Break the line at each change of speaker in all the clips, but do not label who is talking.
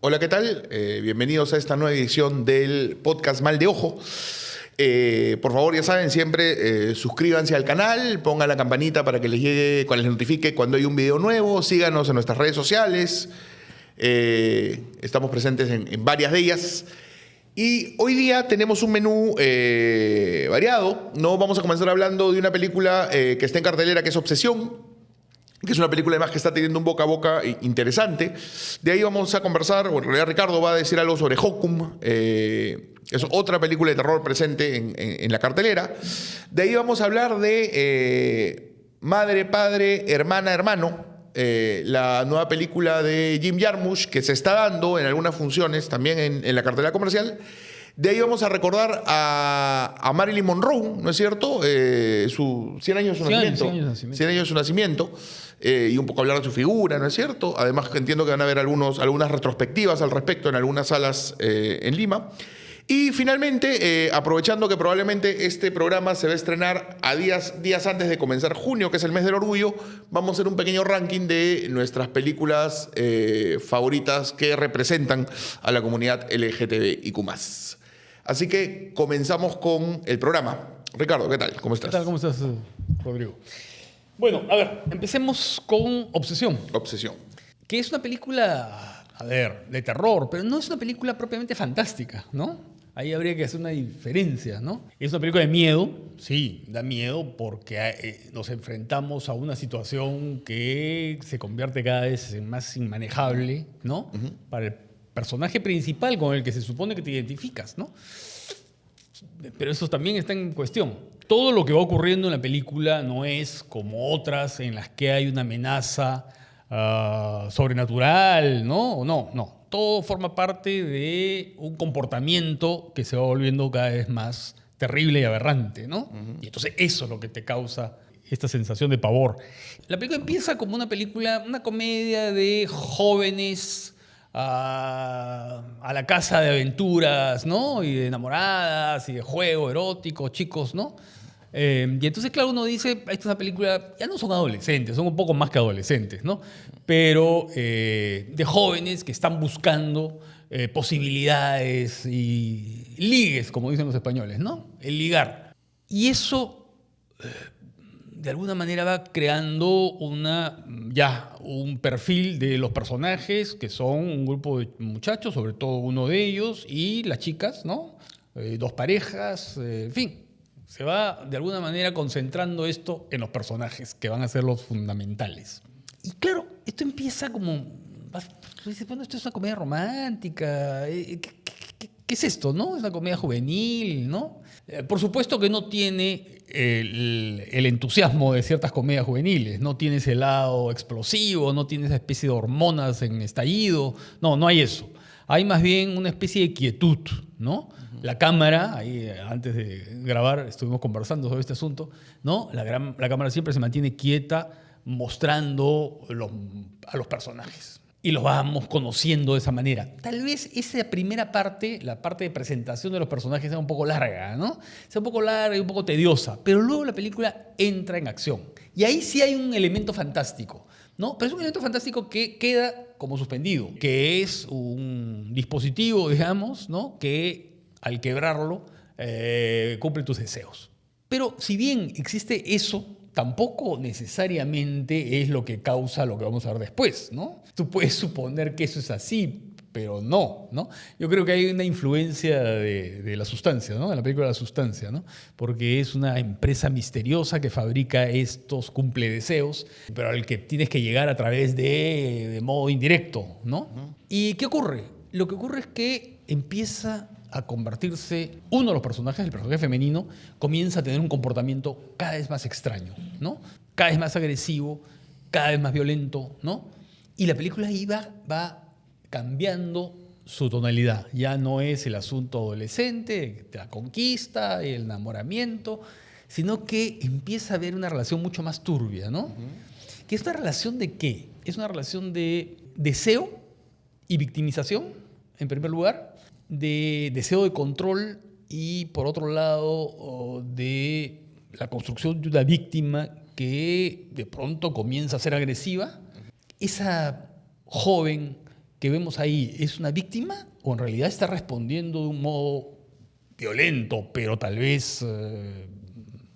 Hola, ¿qué tal? Bienvenidos a esta nueva edición del podcast Mal de Ojo. Por favor, ya saben, siempre suscríbanse al canal, pongan la campanita para que les llegue, cuando les notifique cuando hay un video nuevo, síganos en nuestras redes sociales. Estamos presentes en varias de ellas. Y hoy día tenemos un menú variado, ¿no? Vamos a comenzar hablando de una película que está en cartelera, que es Obsesión, que es una película además que está teniendo un boca a boca interesante. De ahí vamos a conversar, o en realidad Ricardo va a decir algo sobre Hockum, es otra película de terror presente en la cartelera. De ahí vamos a hablar de Madre, Padre, Hermana, Hermano, la nueva película de Jim Jarmusch, que se está dando en algunas funciones también en la cartelera comercial. De ahí vamos a recordar a Marilyn Monroe, ¿no es cierto? Su 100 años de su nacimiento. 100 años de su nacimiento. Y un poco hablar de su figura, ¿no es cierto? Además, entiendo que van a haber algunas retrospectivas al respecto en algunas salas en Lima. Y finalmente, aprovechando que probablemente este programa se va a estrenar a días antes de comenzar junio, que es el mes del orgullo, vamos a hacer un pequeño ranking de nuestras películas favoritas que representan a la comunidad LGTBIQ+. Así que comenzamos con el programa. Ricardo, ¿qué tal? ¿Cómo estás?
¿Qué tal? ¿Cómo estás, Rodrigo? Bueno, a ver, empecemos con Obsesión.
Obsesión.
Que es una película, a ver, de terror, pero no es una película propiamente fantástica, ¿no? Ahí habría que hacer una diferencia, ¿no? Es una película de miedo, sí, da miedo porque nos enfrentamos a una situación que se convierte cada vez en más inmanejable, ¿no? Para el personaje principal con el que se supone que te identificas, ¿no? Pero eso también está en cuestión. Todo lo que va ocurriendo en la película no es como otras en las que hay una amenaza sobrenatural, ¿no? No. Todo forma parte de un comportamiento que se va volviendo cada vez más terrible y aberrante, ¿no? Y entonces eso es lo que te causa esta sensación de pavor. La película empieza como una película, una comedia de jóvenes a la casa de aventuras, ¿no? Y de enamoradas y de juego erótico, chicos, ¿no? Y entonces, claro, uno dice, esta es una película, ya no son adolescentes, son un poco más que adolescentes, ¿no? Pero de jóvenes que están buscando posibilidades y ligues, como dicen los españoles, ¿no? El ligar. Y eso de alguna manera va creando un perfil de los personajes, que son un grupo de muchachos, sobre todo uno de ellos, y las chicas, ¿no? Dos parejas, en fin. Se va de alguna manera concentrando esto en los personajes, que van a ser los fundamentales. Y claro, esto empieza como... Tú dices, bueno, esto es una comedia romántica. ¿Qué es esto, no? Es una comedia juvenil, ¿no? Por supuesto que no tiene el entusiasmo de ciertas comedias juveniles. No tiene ese lado explosivo, no tiene esa especie de hormonas en estallido. No hay eso. Hay más bien una especie de quietud, ¿no? La cámara, ahí antes de grabar estuvimos conversando sobre este asunto, ¿no? La cámara siempre se mantiene quieta mostrando a los personajes. Y los vamos conociendo de esa manera. Tal vez esa primera parte, la parte de presentación de los personajes, sea un poco larga, ¿no? Sea un poco larga y un poco tediosa. Pero luego la película entra en acción. Y ahí sí hay un elemento fantástico, ¿no? Pero es un elemento fantástico que queda como suspendido, que es un dispositivo, digamos, ¿no? Que al quebrarlo cumple tus deseos. Pero si bien existe eso, tampoco necesariamente es lo que causa lo que vamos a ver después, ¿no? Tú puedes suponer que eso es así, pero no. Yo creo que hay una influencia de la sustancia, ¿no? De la película La Sustancia, ¿no? Porque es una empresa misteriosa que fabrica estos cumpledeseos, pero al que tienes que llegar a través de modo indirecto, ¿no? ¿Y qué ocurre? Lo que ocurre es que empieza a convertirse, uno de los personajes, el personaje femenino, comienza a tener un comportamiento cada vez más extraño, ¿no? Cada vez más agresivo, cada vez más violento, ¿no? Y la película ahí va cambiando su tonalidad. Ya no es el asunto adolescente, la conquista, el enamoramiento, sino que empieza a haber una relación mucho más turbia, ¿no? ¿Que es una relación de qué? Es una relación de deseo y victimización, en primer lugar, de deseo de control y, por otro lado, de la construcción de una víctima que de pronto comienza a ser agresiva. Esa joven que vemos ahí es una víctima o en realidad está respondiendo de un modo violento, pero tal vez,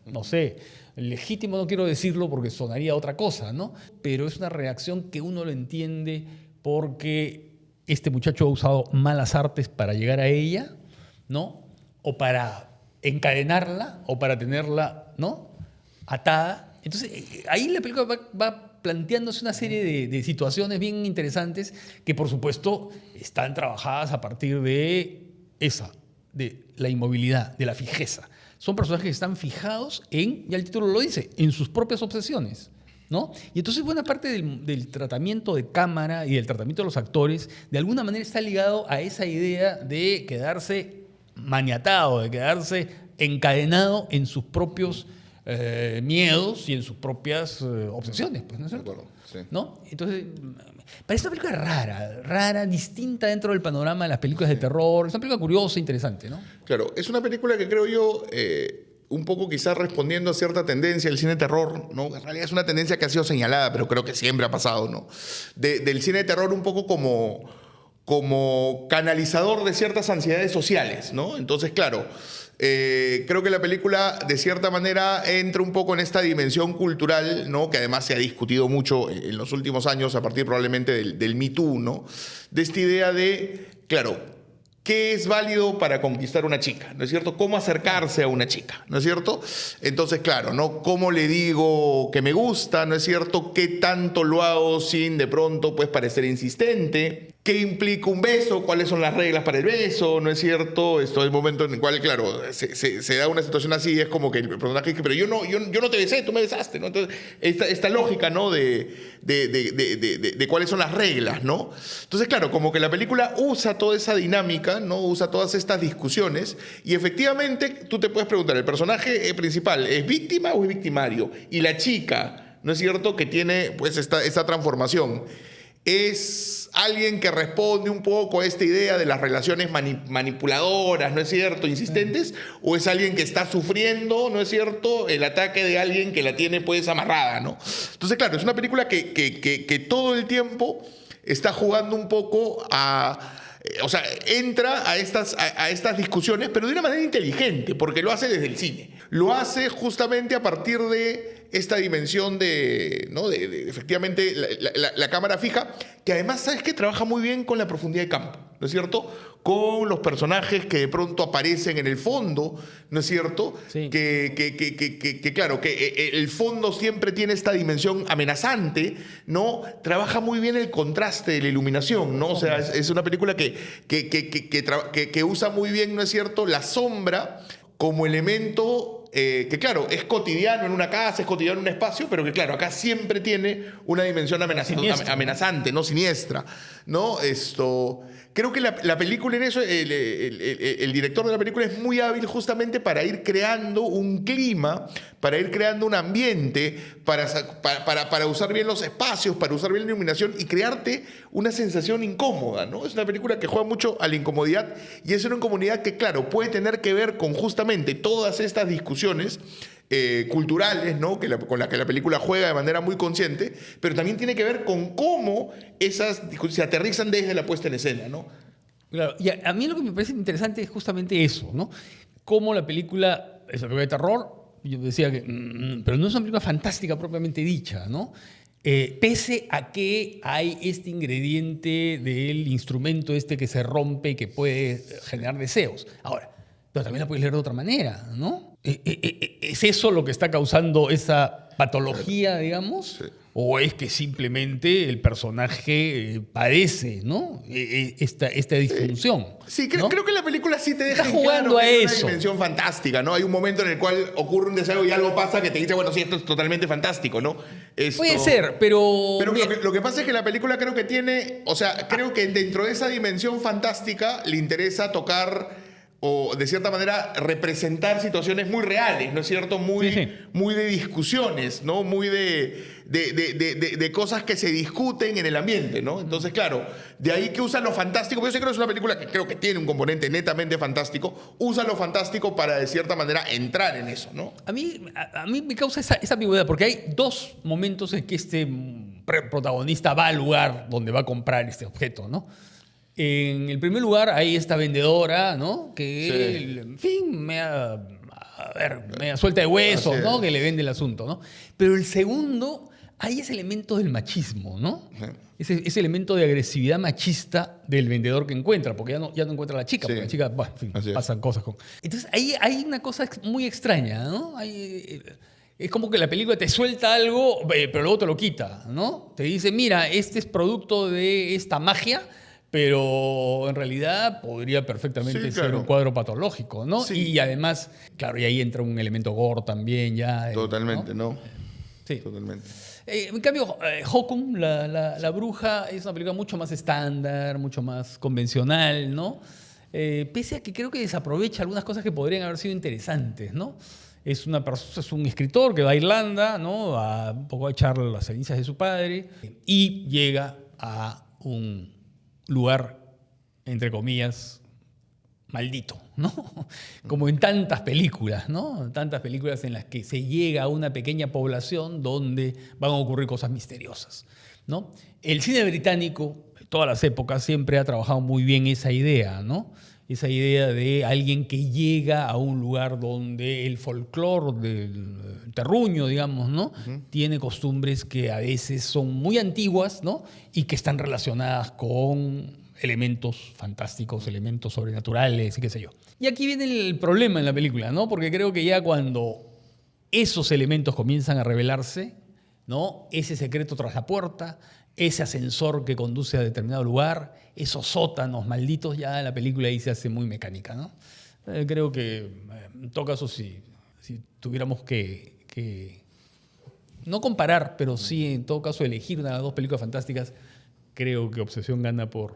no sé, legítimo no quiero decirlo porque sonaría otra cosa, ¿no? Pero es una reacción que uno lo entiende porque este muchacho ha usado malas artes para llegar a ella, ¿no? O para encadenarla o para tenerla, ¿no?, atada. Entonces, ahí la película va planteándose una serie de situaciones bien interesantes que, por supuesto, están trabajadas a partir de la inmovilidad, de la fijeza. Son personajes que están fijados en, ya el título lo dice, en sus propias obsesiones, ¿no? Y entonces buena parte del tratamiento de cámara y del tratamiento de los actores, de alguna manera está ligado a esa idea de quedarse maniatado, de quedarse encadenado en sus propios miedos y en sus propias obsesiones, pues, ¿no es cierto?
De acuerdo, sí.
¿No? Entonces, parece una película rara, distinta dentro del panorama de las películas de terror. Es una película curiosa, interesante, ¿no?
Claro, es una película que creo yo, un poco quizás respondiendo a cierta tendencia del cine de terror, ¿no? En realidad es una tendencia que ha sido señalada, pero creo que siempre ha pasado, ¿no? Del cine de terror un poco como canalizador de ciertas ansiedades sociales, ¿no? Entonces, claro, creo que la película de cierta manera entra un poco en esta dimensión cultural, ¿no?, que además se ha discutido mucho en los últimos años a partir probablemente del Me Too, ¿no?, de esta idea de, claro, ¿qué es válido para conquistar una chica? ¿No es cierto? ¿Cómo acercarse a una chica? ¿No es cierto? Entonces, claro, ¿no? ¿Cómo le digo que me gusta? ¿No es cierto? ¿Qué tanto lo hago sin de pronto pues parecer insistente? ¿Qué implica un beso? ¿Cuáles son las reglas para el beso? ¿No es cierto? Esto es el momento en el cual, claro, se da una situación así, es como que el personaje dice, pero yo no te besé, tú me besaste, ¿no? Entonces, esta lógica, ¿no?, de cuáles son las reglas, ¿no? Entonces, claro, como que la película usa toda esa dinámica, ¿no?, usa todas estas discusiones, y efectivamente tú te puedes preguntar, ¿el personaje principal es víctima o es victimario? Y la chica, ¿no es cierto?, que tiene pues esta transformación, es alguien que responde un poco a esta idea de las relaciones manipuladoras, ¿no es cierto?, insistentes, o es alguien que está sufriendo, ¿no es cierto?, el ataque de alguien que la tiene pues amarrada, ¿no? Entonces, claro, es una película que todo el tiempo está jugando un poco o sea, entra a estas discusiones, pero de una manera inteligente, porque lo hace desde el cine. Lo hace justamente a partir de esta dimensión ¿no?, de efectivamente la cámara fija, que además, ¿sabes qué?, trabaja muy bien con la profundidad de campo, ¿no es cierto?, con los personajes que de pronto aparecen en el fondo, ¿no es cierto?
Sí.
Claro, que el fondo siempre tiene esta dimensión amenazante, ¿no? Trabaja muy bien el contraste de la iluminación, ¿no? O sea, es una película que usa muy bien, ¿no es cierto?, la sombra como elemento que, claro, es cotidiano en una casa, es cotidiano en un espacio, pero que, claro, acá siempre tiene una dimensión amenazante, ¿no?, siniestra, ¿no? Creo que la película en eso, el director de la película es muy hábil justamente para ir creando un clima, para ir creando un ambiente, para usar bien los espacios, para usar bien la iluminación y crearte una sensación incómoda, ¿no? Es una película que juega mucho a la incomodidad y es una incomodidad que, claro, puede tener que ver con justamente todas estas discusiones culturales, ¿no?, con la que la película juega de manera muy consciente, pero también tiene que ver con cómo esas discusiones se aterrizan desde la puesta en escena, ¿no?
Claro, y a mí lo que me parece interesante es justamente eso, ¿no? Cómo la película es una película de terror, yo decía que, pero no es una película fantástica propiamente dicha, ¿no? Pese a que hay este ingrediente del instrumento que se rompe y que puede generar deseos. Ahora, pero también la puedes leer de otra manera, ¿no? ¿Es eso lo que está causando esa patología, digamos?
Sí.
¿O es que simplemente el personaje padece, ¿no?, esta disfunción?
Sí,
¿no?
creo que la película sí te deja
Está
en
jugando
claro que
a
hay una
eso.
dimensión fantástica, ¿no? Hay un momento en el cual ocurre un deseo y algo pasa que te dice, bueno, sí, esto es totalmente fantástico, ¿no?
Puede ser, pero...
Pero lo que pasa es que la película creo que tiene, o sea, creo que dentro de esa dimensión fantástica le interesa tocar o de cierta manera representar situaciones muy reales, ¿no es cierto? Muy de discusiones, ¿no? Muy de cosas que se discuten en el ambiente, ¿no? Entonces, claro, de ahí que usan lo fantástico, yo sé que no es una película que creo que tiene un componente netamente fantástico, usa lo fantástico para de cierta manera entrar en eso, ¿no?
A mí me causa esa ambigüedad, porque hay dos momentos en que protagonista va al lugar donde va a comprar este objeto, ¿no? En el primer lugar hay esta vendedora, ¿no? Que,
Sí.
en fin, media suelta de huesos,
Así
¿no?
es.
Que le vende el asunto, ¿no? Pero el segundo, hay ese elemento del machismo, ¿no?
Ujú.
Ese elemento de agresividad machista del vendedor que encuentra, porque ya no encuentra a la chica,
Sí.
porque la chica, bueno, en fin,
Así es.
pasan cosas con... Entonces, ahí hay una cosa muy extraña, ¿no? Es como que la película te suelta algo, pero luego te lo quita, ¿no? Te dice, mira, este es producto de esta magia, pero en realidad podría perfectamente
Sí,
ser
claro.
un cuadro patológico, ¿no?
Sí.
Y además, claro, y ahí entra un elemento gore también ya.
Totalmente,
¿no?
¿no?
Sí.
Totalmente.
En cambio, Hokum, la bruja, es una película mucho más estándar, mucho más convencional, ¿no? Pese a que creo que desaprovecha algunas cosas que podrían haber sido interesantes, ¿no? Es un escritor que va a Irlanda, ¿no? Un poco a echar las cenizas de su padre y llega a un lugar, entre comillas, maldito, ¿no? Como en tantas películas, ¿no? Tantas películas en las que se llega a una pequeña población donde van a ocurrir cosas misteriosas, ¿no? El cine británico, de todas las épocas, siempre ha trabajado muy bien esa idea, ¿no? Esa idea de alguien que llega a un lugar donde el folclore del terruño, digamos, ¿no? Tiene costumbres que a veces son muy antiguas, ¿no? Y que están relacionadas con elementos fantásticos, elementos sobrenaturales y qué sé yo. Y aquí viene el problema en la película, ¿no? Porque creo que ya cuando esos elementos comienzan a revelarse, ¿no? Ese secreto tras la puerta, ese ascensor que conduce a determinado lugar, esos sótanos malditos, ya la película ahí se hace muy mecánica, ¿no? Creo que, en todo caso, si tuviéramos que no comparar, pero sí, en todo caso, elegir una de las dos películas fantásticas, creo que Obsesión gana por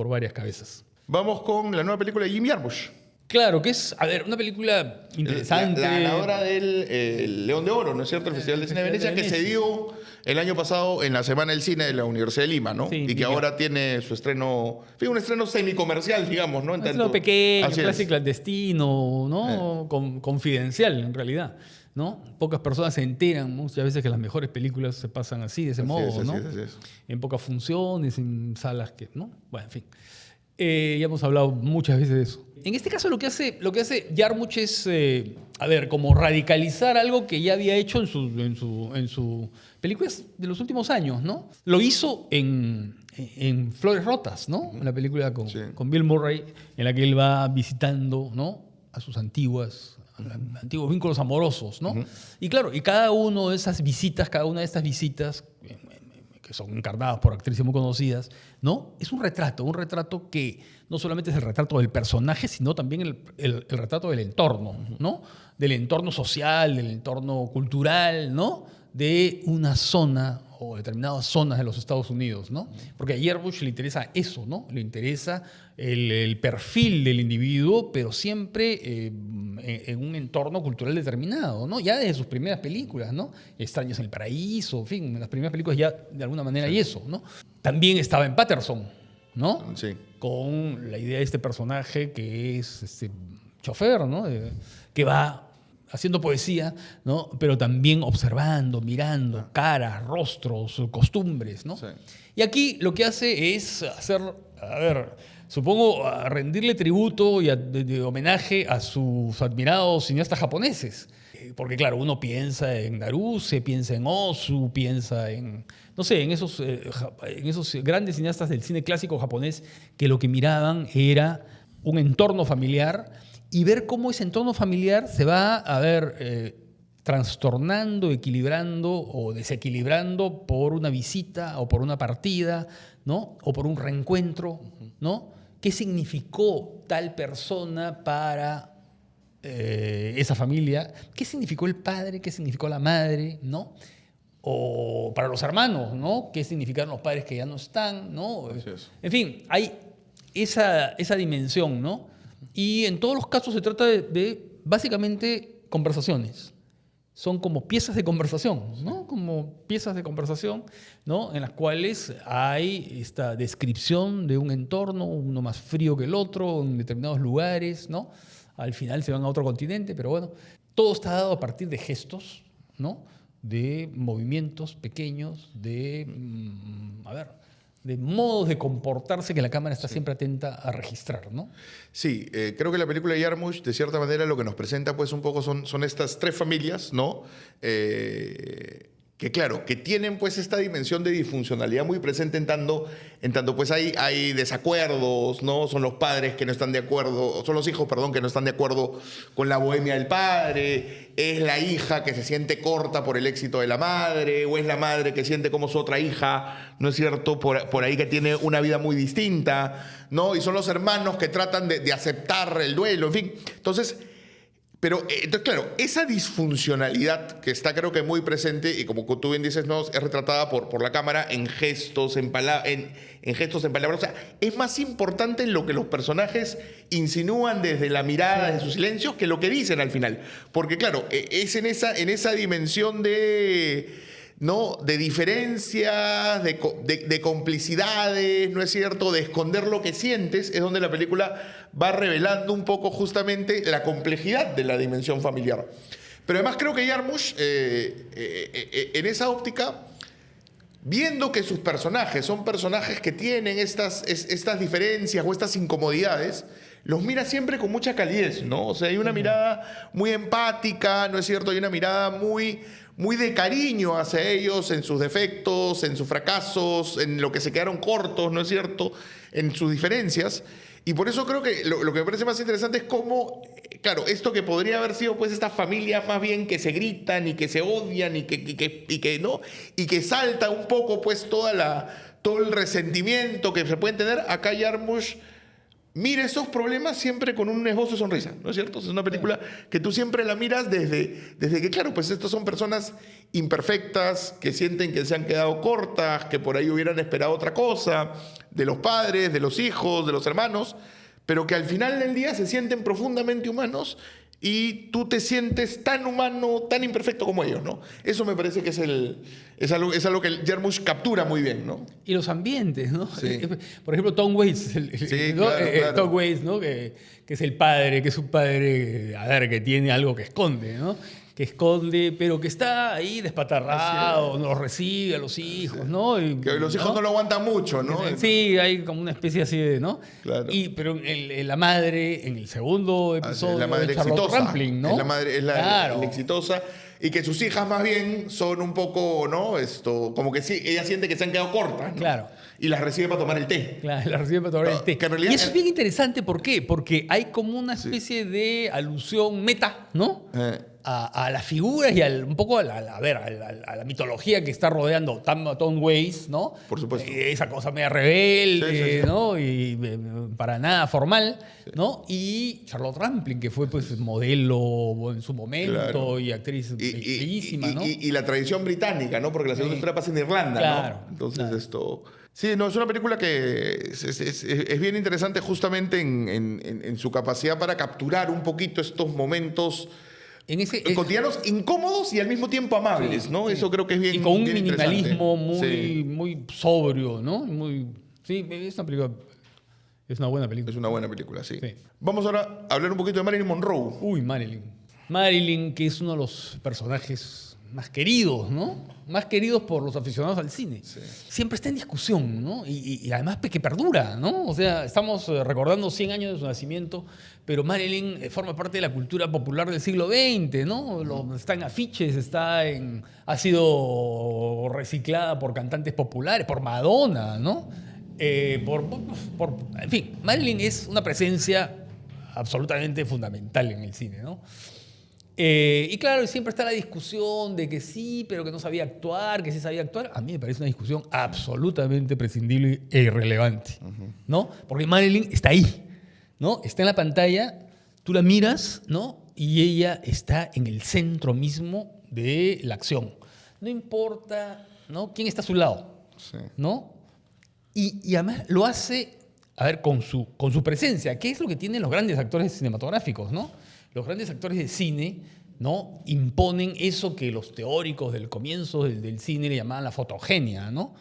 varias cabezas.
Vamos con la nueva película de Jim Jarmusch.
Claro, que es, a ver, una película interesante.
La ganadora del León de Oro, ¿no es cierto? El Festival de Cine de Venecia, que se dio el año pasado en la Semana del Cine de la Universidad de Lima, ¿no?
Sí,
y que ahora tiene su estreno, fue un estreno semicomercial, digamos, ¿no? En
Es
tanto-
lo pequeño,
Así es.
clásico, clandestino, ¿no? Confidencial, en realidad, ¿no? Pocas personas se enteran muchas veces que las mejores películas se pasan así, de ese modo,
Así es,
¿no?
así es.
En pocas funciones, en salas que, ¿no? Bueno, en fin. Ya hemos hablado muchas veces de eso. En este caso lo que hace Jarmusch es, a ver, como radicalizar algo que ya había hecho en sus películas de los últimos años, ¿no? Lo hizo en Flores Rotas, ¿no? La película
Sí.
con Bill Murray, en la que él va visitando, ¿no? A sus antiguos vínculos amorosos, ¿no? Y claro, y cada una de estas visitas, que son encarnadas por actrices muy conocidas, ¿no? Es un retrato que no solamente es el retrato del personaje, sino también el retrato del entorno, ¿no? Del entorno social, del entorno cultural, ¿no? De una zona o determinadas zonas de los Estados Unidos, ¿no? Porque a Jarmusch le interesa eso, ¿no? Le interesa el perfil del individuo, pero siempre en un entorno cultural determinado, ¿no? Ya desde sus primeras películas, ¿no? Extraños en el Paraíso, en fin, en las primeras películas ya de alguna manera hay eso, ¿no? También estaba en Patterson, ¿no?
Sí.
Con la idea de este personaje que es este chofer, ¿no? Que va haciendo poesía, ¿no? Pero también observando, mirando caras, rostros, costumbres, ¿no?
Sí.
Y aquí lo que hace es hacer, a ver, supongo, a rendirle tributo y de homenaje a sus admirados cineastas japoneses. Porque claro, uno piensa en Naruse, piensa en Ozu, piensa en, no sé, en esos grandes cineastas del cine clásico japonés que lo que miraban era un entorno familiar y ver cómo ese entorno familiar se va a ver trastornando, equilibrando o desequilibrando por una visita o por una partida, ¿no? O por un reencuentro, ¿no? ¿Qué significó tal persona para esa familia? ¿Qué significó el padre? ¿Qué significó la madre? ¿No? O para los hermanos, ¿no? ¿Qué significaron los padres que ya no están? ¿No?
Así es.
En fin, hay esa dimensión, ¿no? Y en todos los casos se trata de básicamente conversaciones. Son como piezas de conversación, ¿no? Como piezas de conversación, ¿no? En las cuales hay esta descripción de un entorno, uno más frío que el otro, en determinados lugares, ¿no? Al final se van a otro continente, pero bueno, todo está dado a partir de gestos, ¿no? de movimientos pequeños, de modos de comportarse que la cámara está siempre atenta a registrar, ¿no?
Sí, creo que la película de Jarmusch, de cierta manera, lo que nos presenta pues un poco son estas tres familias, ¿no? Que claro, que tienen pues esta dimensión de disfuncionalidad muy presente en tanto pues hay desacuerdos, ¿no? Son los padres que no están de acuerdo, son los hijos, perdón, que no están de acuerdo con la bohemia del padre, es la hija que se siente corta por el éxito de la madre, o es la madre que siente como su otra hija, ¿no es cierto?, por ahí que tiene una vida muy distinta, ¿no? Y son los hermanos que tratan de aceptar el duelo, en fin. Entonces, claro, esa disfuncionalidad que está creo que muy presente y como tú bien dices, ¿no?, es retratada por la cámara en gestos, en gestos, en palabras. O sea, es más importante en lo que los personajes insinúan desde la mirada, de sus silencios, que lo que dicen al final. Porque claro, es en esa dimensión ¿no?, de diferencias, de complicidades, ¿no es cierto?, de esconder lo que sientes, es donde la película va revelando un poco justamente la complejidad de la dimensión familiar. Pero además creo que Jarmusch, en esa óptica, viendo que sus personajes son personajes que tienen estas diferencias o estas incomodidades, los mira siempre con mucha calidez, ¿no? O sea, hay una mirada muy empática, ¿no es cierto? Hay una mirada muy de cariño hacia ellos, en sus defectos, en sus fracasos, en lo que se quedaron cortos, ¿no es cierto?, en sus diferencias. Y por eso creo que lo que me parece más interesante es cómo, claro, esto que podría haber sido pues estas familias más bien que se gritan y que se odian y que salta un poco pues todo el resentimiento que se pueden tener, acá Jarmusch mira esos problemas siempre con un esbozo de sonrisa, ¿no es cierto? Es una película que tú siempre la miras desde que, claro, pues estos son personas imperfectas, que sienten que se han quedado cortas, que por ahí hubieran esperado otra cosa, de los padres, de los hijos, de los hermanos, pero que al final del día se sienten profundamente humanos y tú te sientes tan humano, tan imperfecto como ellos, ¿no? Eso me parece que es algo que Jarmusch captura muy bien, ¿no?
Y los ambientes, ¿no?
Sí.
Por ejemplo, Tom Waits, ¿no?
Claro.
Tom Waits, ¿no? Que es el padre, que es un padre, que tiene algo que esconde, ¿no? Que esconde, pero que está ahí despatarrado, no recibe a los hijos, ¿no? Y,
que los hijos no lo aguantan mucho, ¿no?
Sí, hay como una especie así de, ¿no?
Claro.
Pero la madre, en el segundo episodio,
la madre
Charlotte
exitosa.
Rampling, ¿no?
Es la exitosa. Y que sus hijas más bien son un poco, ¿no? Como que sí, ella siente que se han quedado cortas, ¿no?
Claro.
Y las recibe para tomar el té.
Claro, las recibe para tomar el té.
Que en realidad
y eso es bien interesante, ¿por qué? Porque hay como una especie de alusión meta, ¿no? A las figuras y un poco a la mitología que está rodeando Tom Waits, ¿no?
Por supuesto.
Esa cosa media rebelde,
Sí.
¿no? Y para nada formal, ¿no? Y Charlotte Rampling, que fue pues modelo en su momento, claro, y actriz bellísima, ¿no?
Y la tradición británica, ¿no? Porque la segunda historia pasa en Irlanda,
claro,
¿no? Entonces
claro.
Sí, no, es una película que es bien interesante justamente en su capacidad para capturar un poquito estos momentos cotidianos, incómodos y al mismo tiempo amables, ¿no? Sí. Eso creo que es bien.
Y con un minimalismo muy sobrio, ¿no? Sí, es una película. Es una buena película.
Es una buena película, sí. Vamos ahora a hablar un poquito de Marilyn Monroe.
Uy, Marilyn. Marilyn, que es uno de los personajes más queridos, ¿no? Más queridos por los aficionados al cine. Sí. Siempre está en discusión, ¿no? Y además que perdura, ¿no? O sea, estamos recordando 100 años de su nacimiento, pero Marilyn forma parte de la cultura popular del siglo XX, ¿no? Está en afiches, ha sido reciclada por cantantes populares, por Madonna, ¿no? En fin, Marilyn es una presencia absolutamente fundamental en el cine, ¿no? Y claro, siempre está la discusión de que sí, pero que no sabía actuar, que sí sabía actuar. A mí me parece una discusión absolutamente prescindible e irrelevante, ¿no? Porque Marilyn está ahí, ¿no? Está en la pantalla, tú la miras, ¿no? Y ella está en el centro mismo de la acción. No importa, ¿no?, quién está a su lado, ¿no? Y además lo hace, con su presencia, que es lo que tienen los grandes actores cinematográficos, ¿no? Los grandes actores de cine, ¿no?, imponen eso que los teóricos del comienzo del cine le llamaban la fotogenia, ¿no?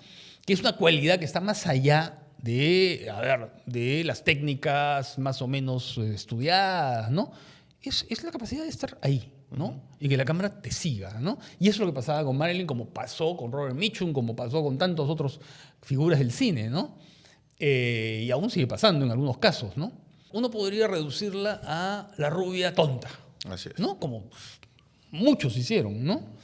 Que es una cualidad que está más allá de las técnicas más o menos estudiadas, ¿no? Es la capacidad de estar ahí, ¿no? Y que la cámara te siga, ¿no? Y eso es lo que pasaba con Marilyn, como pasó con Robert Mitchum, como pasó con tantas otras figuras del cine, ¿no? Y aún sigue pasando en algunos casos, ¿no? Uno podría reducirla a la rubia tonta,
Así es.
¿no? Como muchos hicieron, ¿no?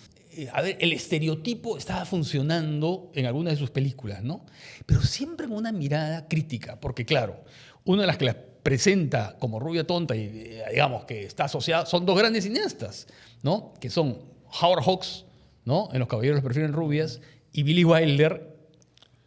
A ver, el estereotipo estaba funcionando en algunas de sus películas, ¿no? Pero siempre con una mirada crítica, porque claro, una de las que la presenta como rubia tonta y digamos que está asociada son dos grandes cineastas, ¿no? Que son Howard Hawks, ¿no? En Los Caballeros prefieren rubias, y Billy Wilder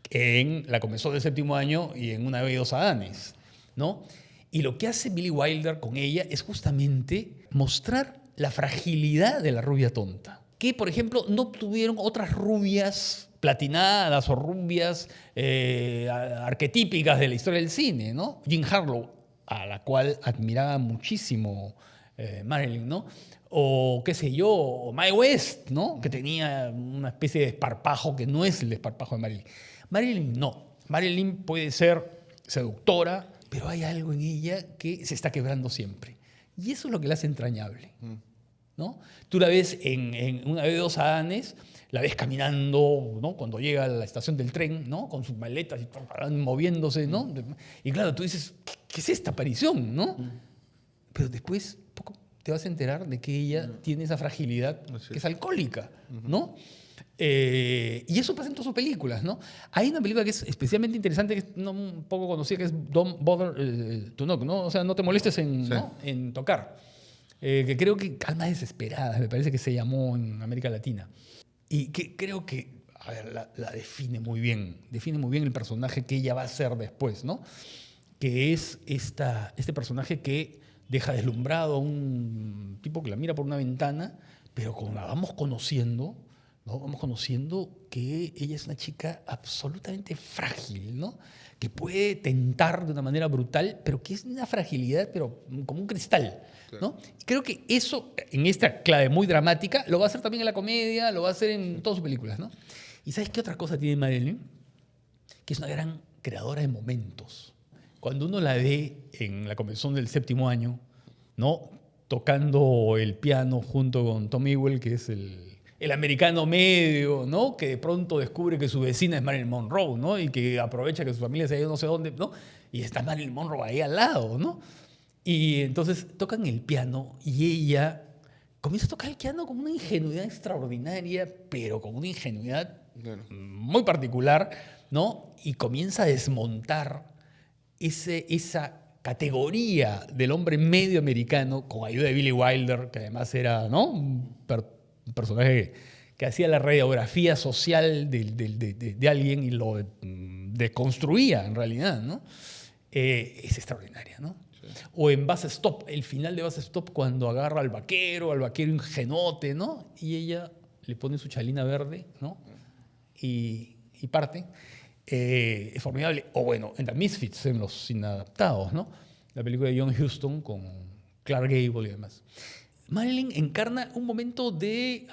en La comenzó del séptimo año y en Una vez y dos Adanes, ¿no? Y lo que hace Billy Wilder con ella es justamente mostrar la fragilidad de la rubia tonta, que por ejemplo no tuvieron otras rubias platinadas o rubias arquetípicas de la historia del cine, ¿no? Jean Harlow, a la cual admiraba muchísimo Marilyn, ¿no? O qué sé yo, o Mae West, ¿no? Que tenía una especie de desparpajo que no es el desparpajo de Marilyn. Marilyn no. Marilyn puede ser seductora, pero hay algo en ella que se está quebrando siempre. Y eso es lo que la hace entrañable, ¿no? Tú la ves en Una vez dos Adanes, la ves caminando, ¿no? Cuando llega a la estación del tren, ¿no? Con sus maletas y moviéndose, ¿no? Y claro, tú dices, ¿qué es esta aparición, no? Pero después poco te vas a enterar de que ella tiene esa fragilidad que es alcohólica, ¿no? Y eso pasa en todas sus películas, ¿no? Hay una película que es especialmente interesante, que es un poco conocida, que es Don't Bother to Knock, ¿no? O sea, no te molestes ¿no? en tocar. Que creo que Almas Desesperadas, me parece que se llamó en América Latina. Y que creo que, a ver, la define muy bien el personaje que ella va a ser después, ¿no? Que es este personaje que deja deslumbrado a un tipo que la mira por una ventana, pero como la vamos conociendo, ¿no? Vamos conociendo que ella es una chica absolutamente frágil, ¿no? Que puede tentar de una manera brutal, pero que es una fragilidad, pero como un cristal, ¿no? Y creo que eso, en esta clave muy dramática, lo va a hacer también en la comedia, lo va a hacer en todas sus películas, ¿no? ¿Y sabes qué otra cosa tiene Marilyn? Que es una gran creadora de momentos. Cuando uno la ve en La comenzón del séptimo año, ¿no? Tocando el piano junto con Tom Ewell, que es el americano medio, ¿no? Que de pronto descubre que su vecina es Marilyn Monroe, ¿no? Y que aprovecha que su familia se ha ido no sé dónde, ¿no? Y está Marilyn Monroe ahí al lado, ¿no? Y entonces tocan el piano y ella comienza a tocar el piano con una ingenuidad extraordinaria, pero con una ingenuidad muy particular, ¿no? Y comienza a desmontar esa categoría del hombre medio americano con ayuda de Billy Wilder, que además era, ¿no? un personaje que hacía la radiografía social de alguien y lo deconstruía en realidad, ¿no? Es extraordinaria, ¿no? Sí. O en Bus Stop, el final de Bus Stop, cuando agarra al vaquero ingenuote, ¿no? Y ella le pone su chalina verde, ¿no? Y parte. Es formidable. O bueno, en The Misfits, en Los Inadaptados, ¿no? La película de John Huston con Clark Gable y demás. Marilyn encarna un momento bien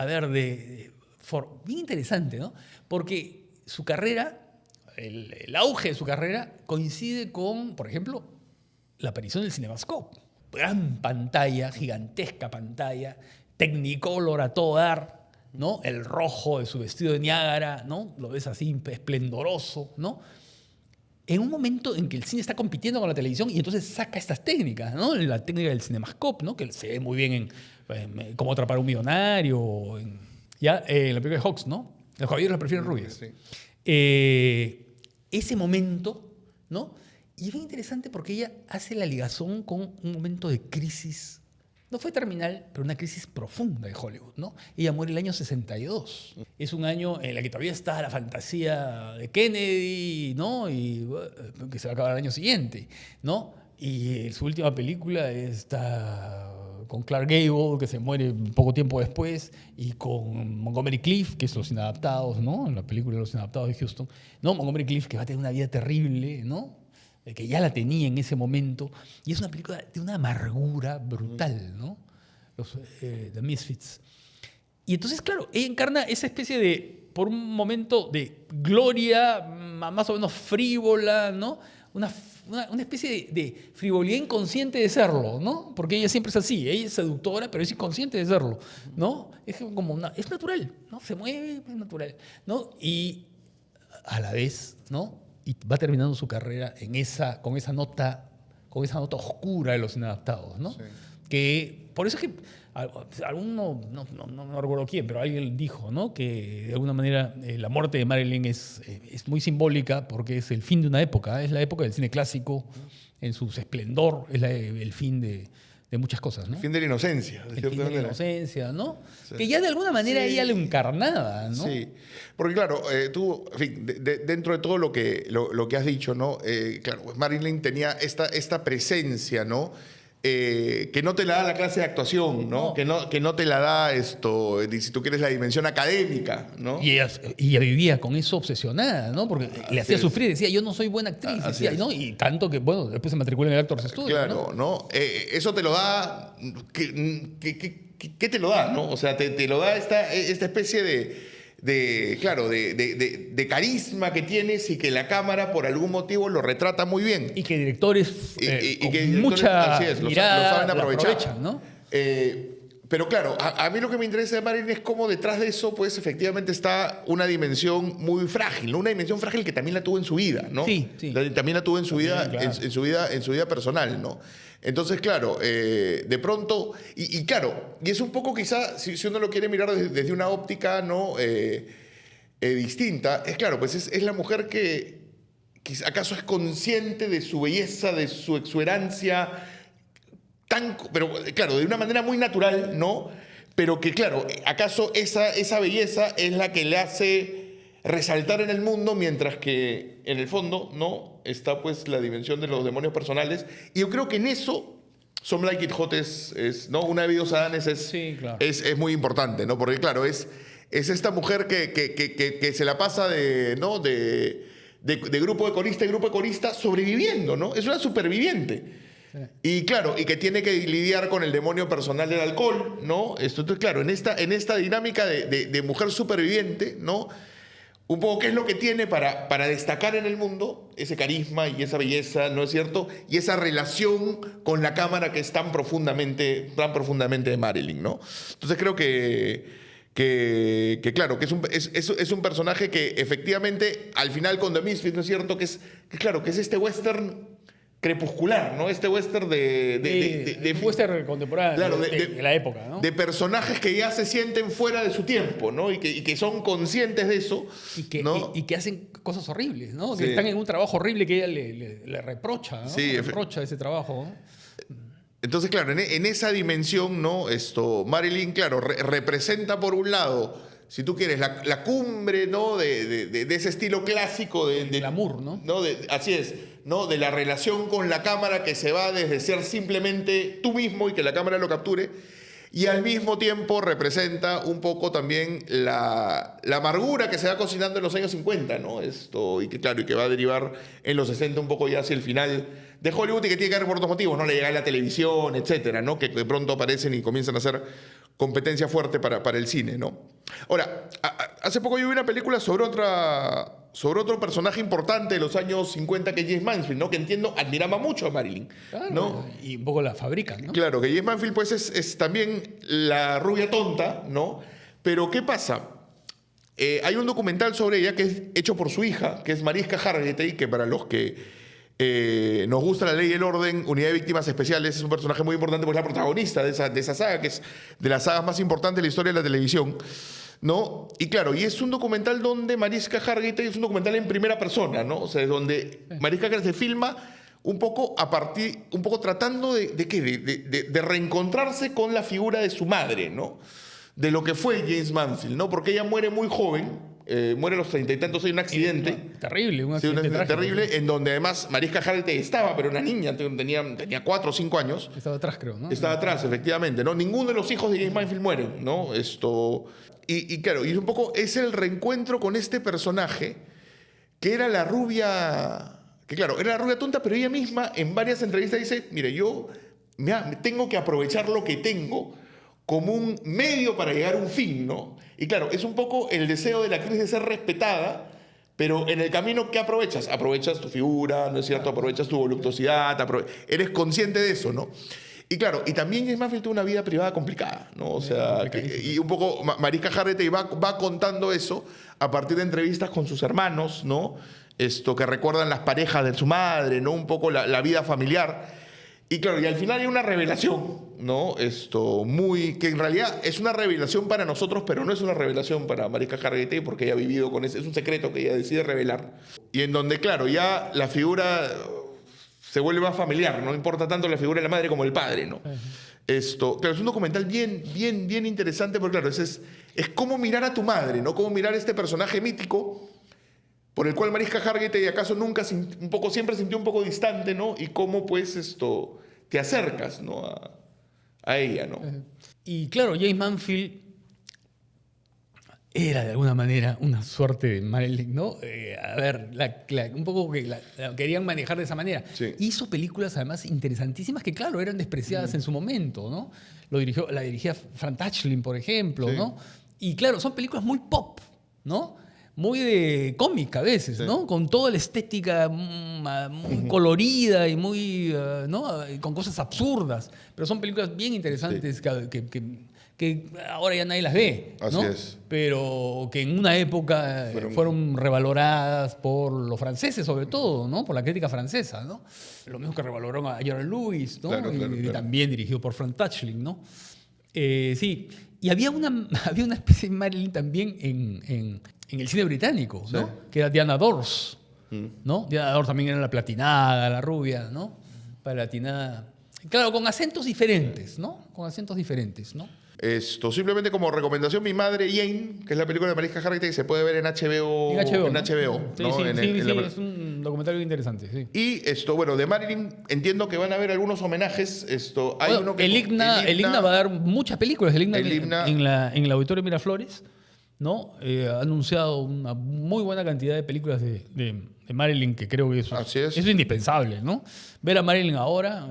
interesante, ¿no? Porque su carrera, el auge de su carrera, coincide con, por ejemplo, la aparición del CinemaScope. Gran pantalla, gigantesca pantalla, Technicolor a todo dar, ¿no? El rojo de su vestido de Niágara, ¿no? Lo ves así esplendoroso, ¿no? En un momento en que el cine está compitiendo con la televisión y entonces saca estas técnicas, ¿no? La técnica del CinemaScope, ¿no? Que se ve muy bien en Cómo atrapar a un millonario, en la película de Hawks, ¿no? Los caballeros prefieren rubias. Sí. Ese momento, ¿no? Y es bien interesante porque ella hace la ligación con un momento de crisis. No fue terminal, pero una crisis profunda de Hollywood, ¿no? Ella muere el año 62. Es un año en el que todavía está la fantasía de Kennedy, ¿no? Y que se va a acabar el año siguiente, ¿no? Y su última película está con Clark Gable, que se muere poco tiempo después, y con Montgomery Clift, que es Los Inadaptados, ¿no? En la película de Los Inadaptados de Houston. No, Montgomery Clift, que va a tener una vida terrible, ¿no? Que ya la tenía en ese momento, y es una película de una amargura brutal, ¿no? The Misfits. Y entonces, claro, ella encarna esa especie de, por un momento, de gloria más o menos frívola, ¿no? una especie de frivolidad inconsciente de serlo, ¿no? Porque ella siempre es así, ella es seductora, pero es inconsciente de serlo, ¿no? Es como es natural, ¿no? Se mueve, es natural, ¿no? Y a la vez, ¿no? Y va terminando su carrera con esa nota oscura de los inadaptados, ¿no? Sí. Que por eso es que alguno, no recuerdo quién, pero alguien dijo, ¿no? Que de alguna manera la muerte de Marilyn es muy simbólica porque es el fin de una época, es la época del cine clásico en su esplendor, es el fin de muchas cosas, ¿no?
El fin de la inocencia.
El fin de la inocencia, ¿no? Sí. Que ya de alguna manera ella lo encarnaba, ¿no?
Sí, porque claro, tú, en fin, dentro de todo lo que has dicho, ¿no? Claro, pues Marilyn tenía esta presencia, ¿no? Que no te la da la clase de actuación, ¿no? No. Que no te la da si tú quieres, la dimensión académica, ¿no?
Y ella vivía con eso obsesionada, ¿no? Porque le hacía sufrir, decía, yo no soy buena actriz, decía, ¿no? Y tanto que, bueno, después se matriculó en el Actors Studio.
Claro, ¿no? Eso te lo da, ¿qué te lo da, no? O sea, te lo da esta especie de carisma que tienes y que la cámara por algún motivo lo retrata muy bien.
Y que directores con mucha mirada lo saben aprovechar, ¿no?
Pero claro, a mí lo que me interesa de Marilyn es cómo detrás de eso, pues efectivamente está una dimensión muy frágil, ¿no? Una dimensión frágil que también la tuvo en su vida, ¿no?
Sí.
También la tuvo en su vida,
claro.
en su vida personal, ¿no? Entonces, claro, de pronto, y claro, y es un poco quizá, si uno lo quiere mirar desde una óptica, ¿no? Distinta, es claro, pues es la mujer que acaso es consciente de su belleza, de su exuberancia, pero claro, de una manera muy natural, ¿no? Pero que claro, acaso esa belleza es la que le hace resaltar en el mundo, mientras que en el fondo, ¿no? Está pues la dimensión de los demonios personales. Y yo creo que en eso Some Like It Hot ¿no? Una de Vidos Adanes es muy importante, ¿no? Porque claro, es esta mujer que se la pasa ¿no? de grupo de corista en grupo de corista sobreviviendo, ¿no? Es una superviviente. Sí. Y claro, y que tiene que lidiar con el demonio personal del alcohol, ¿no? Entonces, claro, en esta dinámica de mujer superviviente, ¿no? Un poco qué es lo que tiene para destacar en el mundo, ese carisma y esa belleza, ¿no es cierto? Y esa relación con la cámara que es tan profundamente de Marilyn, ¿no? Entonces creo que claro, que es un personaje que efectivamente, al final con The Misfits, ¿no es cierto? Que es este western crepuscular, ¿no? Este western de
western contemporáneo,
claro,
de la época, ¿no?
De personajes que ya se sienten fuera de su tiempo, ¿no? Y que son conscientes de eso.
Y que hacen cosas horribles, ¿no? Sí. Que están en un trabajo horrible que ella le reprocha, ¿no?
Sí,
reprocha ese trabajo, ¿no?
Entonces, claro, en esa dimensión, ¿no? Marilyn, claro, representa por un lado, si tú quieres, la cumbre, ¿no? de ese estilo clásico
del glamour, ¿no?
Así es, ¿no? De la relación con la cámara que se va desde ser simplemente tú mismo y que la cámara lo capture, y al mismo tiempo representa un poco también la amargura que se va cocinando en los años 50, ¿no? Y que va a derivar en los 60 un poco ya hacia el final de Hollywood, y que tiene que ver por otros motivos, ¿no? Le llega a la televisión, etcétera, ¿no? Que de pronto aparecen y comienzan a hacer competencia fuerte para el cine, ¿no? Ahora, hace poco yo vi una película sobre otro personaje importante de los años 50, que es James Mansfield, ¿no? Que entiendo, admiraba mucho a Marilyn,
claro,
¿no?
Y un poco la fabrica, ¿no?
Claro, que James Mansfield pues es también la rubia tonta, ¿no? Pero ¿qué pasa? Hay un documental sobre ella que es hecho por su hija, que es Mariska Hargitay, que para los que nos gusta La Ley y el Orden, Unidad de Víctimas Especiales, es un personaje muy importante porque es la protagonista de esa saga, que es de las sagas más importantes de la historia de la televisión, ¿no? Y claro, y es un documental donde Mariska Hargitay es un documental en primera persona, ¿no? O sea, donde Mariska Hargitay se filma un poco tratando de reencontrarse con la figura de su madre, ¿no? De lo que fue James Mansfield, ¿no? Porque ella muere muy joven. Muere a los 30 y tantos, hay un accidente.
Terrible, un accidente
terrible, en donde además Mariska Hargitay estaba, pero una niña, tenía 4 o 5 años.
Estaba atrás, creo, ¿no?
Estaba atrás, efectivamente, ¿no? Ninguno de los hijos de James Mansfield mueren, ¿no? Y claro, y es un poco, es el reencuentro con este personaje que era la rubia, que claro, era la rubia tonta, pero ella misma en varias entrevistas dice, mire, yo tengo que aprovechar lo que tengo como un medio para llegar a un fin, ¿no? Y claro, es un poco el deseo de la actriz de ser respetada, Pero en el camino, ¿qué aprovechas? Aprovechas tu figura, ¿no es cierto? Aprovechas tu voluptuosidad, eres consciente de eso, ¿no? Y claro, y también James Manfield tuvo una vida privada complicada, ¿no? O sea, y un poco Mariska Hargitay va contando eso a partir de entrevistas con sus hermanos, ¿no? Que recuerdan las parejas de su madre, ¿no? Un poco la vida familiar. Y claro, y al final hay una revelación, ¿no? Que en realidad es una revelación para nosotros, pero no es una revelación para Mariska Hargitay porque ella ha vivido con ese, es un secreto que ella decide revelar. Y en donde, claro, ya la figura se vuelve más familiar, no importa tanto la figura de la madre como el padre, ¿no? Claro, es un documental bien interesante porque, claro, es cómo mirar a tu madre, ¿no? Cómo mirar a este personaje mítico por el cual Mariska Hargitay acaso nunca, siempre sintió un poco distante, ¿no? Y cómo, pues, te acercas, ¿no? A ella, ¿no?
Y claro, James Manfield era de alguna manera una suerte de Marilyn, ¿no? A ver, un poco que la querían manejar de esa manera.
Sí.
Hizo películas además interesantísimas que, claro, eran despreciadas en su momento, ¿no? La dirigía Frank Tashlin, por ejemplo,
Sí.
¿no? Y claro, son películas muy pop, ¿no? Muy de cómic a veces,
Sí.
¿no? Con toda la estética muy colorida y muy, ¿no? Con cosas absurdas. Pero son películas bien interesantes que ahora ya nadie las ve, ¿no?
Así es.
Pero que en una época fueron revaloradas por los franceses, sobre todo, ¿no? Por la crítica francesa, ¿no? Lo mismo que revaloraron a Jerry Lewis, ¿no?
Claro.
También dirigido por Frank Tashlin, ¿no? Sí. Y había una especie de Marilyn también en el cine británico, ¿no?
Sí.
Que era Diana Dors, ¿no? Diana Dors también era la platinada, la rubia, ¿no? Platinada. Claro, con acentos diferentes, ¿no? Con acentos diferentes, ¿no?
Simplemente como recomendación, Mi Madre Jane, que es la película de Mariska Hargitay, se puede ver en HBO.
En HBO.
Sí,
¿no? Sí,
¿no?
es un documentario interesante, sí.
Y bueno, de Marilyn entiendo que van a haber algunos homenajes. Hay
Bueno,
uno que
el IGNA va a dar muchas películas. El IGNA en el Auditorio Miraflores, ¿no? Ha anunciado una muy buena cantidad de películas de Marilyn, que creo que eso es indispensable, ¿no? Ver a Marilyn ahora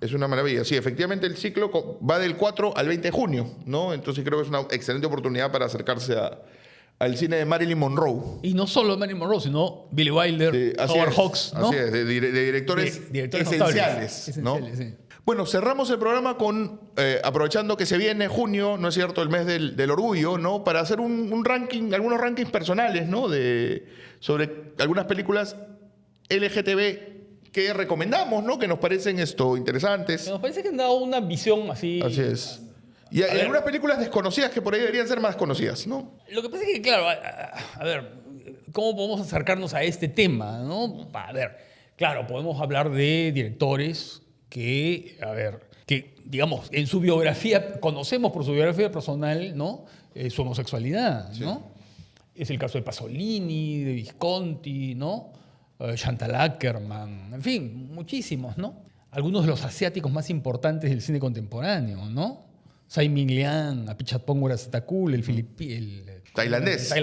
es una maravilla. Sí, efectivamente el ciclo va del 4 al 20 de junio, ¿no? Entonces creo que es una excelente oportunidad para acercarse al cine de Marilyn Monroe.
Y no solo Marilyn Monroe, sino Billy Wilder, Howard Hawks, ¿no?
Así es, de directores esenciales, ¿no?
Sí.
Bueno, cerramos el programa aprovechando que se viene junio, ¿no es cierto?, el mes del orgullo, ¿no? Para hacer un ranking, algunos rankings personales, ¿no? Sobre algunas películas LGTB que recomendamos, ¿no? Que nos parecen interesantes.
Nos parece que han dado una visión así.
Así es. Y hay algunas películas desconocidas que por ahí deberían ser más conocidas, ¿no?
Lo que pasa es que, claro, a ver, ¿cómo podemos acercarnos a este tema, no? A ver, claro, podemos hablar de directores que, digamos, en su biografía, conocemos por su biografía personal, ¿no? Su homosexualidad, ¿no? Sí. Es el caso de Pasolini, de Visconti, ¿no? Chantal Akerman, en fin, muchísimos, ¿no? Algunos de los asiáticos más importantes del cine contemporáneo, ¿no? Tsai Ming-liang, Apichatpong Weerasethakul, el tailandés.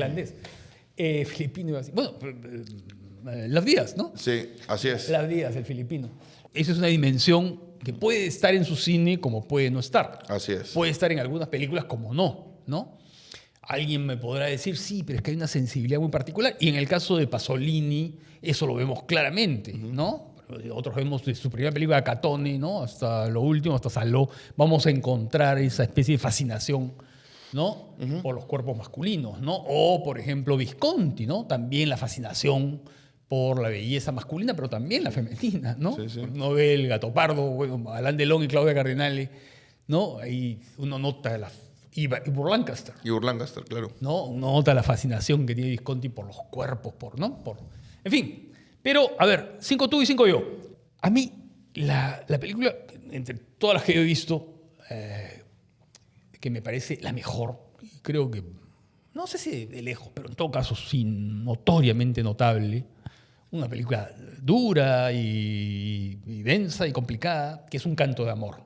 Filipino iba a decir. Bueno, Las Díaz, ¿no?
Sí, así es.
Las Díaz, el filipino. Esa es una dimensión que puede estar en su cine como puede no estar.
Así es.
Puede estar en algunas películas como no. Alguien me podrá decir, sí, pero es que hay una sensibilidad muy particular. Y en el caso de Pasolini, eso lo vemos claramente, ¿no? Otros vemos de su primera película, Catone, ¿no? Hasta lo último, hasta Saló, vamos a encontrar esa especie de fascinación, ¿no? Por los cuerpos masculinos, ¿no? O, por ejemplo, Visconti, ¿no? También la fascinación por la belleza masculina, pero también la femenina, ¿no?
Sí.
Uno ve El Gatopardo, bueno, Alain Delon y Claudia Cardinale, ¿no? Ahí uno nota y por Lancaster.
Y por Lancaster, claro.
¿No? Uno nota la fascinación que tiene Visconti por los cuerpos, en fin. Pero, a ver, 5 tú y 5 yo. A mí, la película, entre todas las que he visto, que me parece la mejor, creo que, no sé si de lejos, pero en todo caso, sí, notoriamente notable, una película dura y densa y complicada, que es Un Canto de Amor.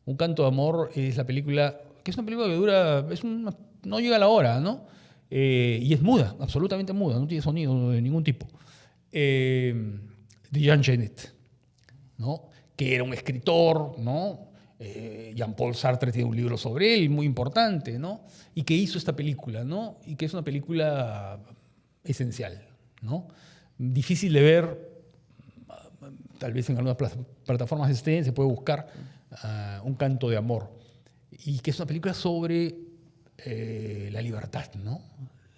Un Canto de Amor es la película, que es una película que dura, no llega a la hora, ¿no? Y es muda, absolutamente muda, no tiene sonido de ningún tipo. De Jean Genet, ¿no? Que era un escritor, ¿no? Jean-Paul Sartre tiene un libro sobre él muy importante, ¿no? Y que hizo esta película, ¿no? Y que es una película esencial, ¿no? Difícil de ver, tal vez en algunas plataformas se puede buscar Un canto de amor, y que es una película sobre la libertad, ¿no?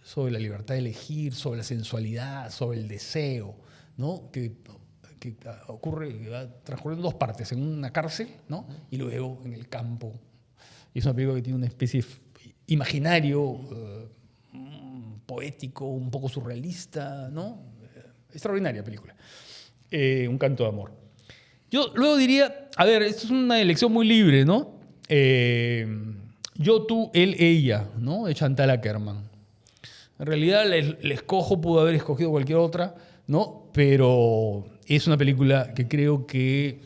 Sobre la libertad de elegir, sobre la sensualidad, sobre el deseo, ¿no? Que ocurre, que va transcurriendo en dos partes, en una cárcel, ¿no? Y luego en el campo. Y es una película que tiene una especie de imaginario poético, un poco surrealista, ¿no? Extraordinaria película. Un canto de amor. Yo luego diría, a ver, esto es una elección muy libre, ¿no? Yo, tú, él, ella, ¿no? De Chantal Akerman. En realidad le escojo, pudo haber escogido cualquier otra, ¿no? Pero es una película que creo que,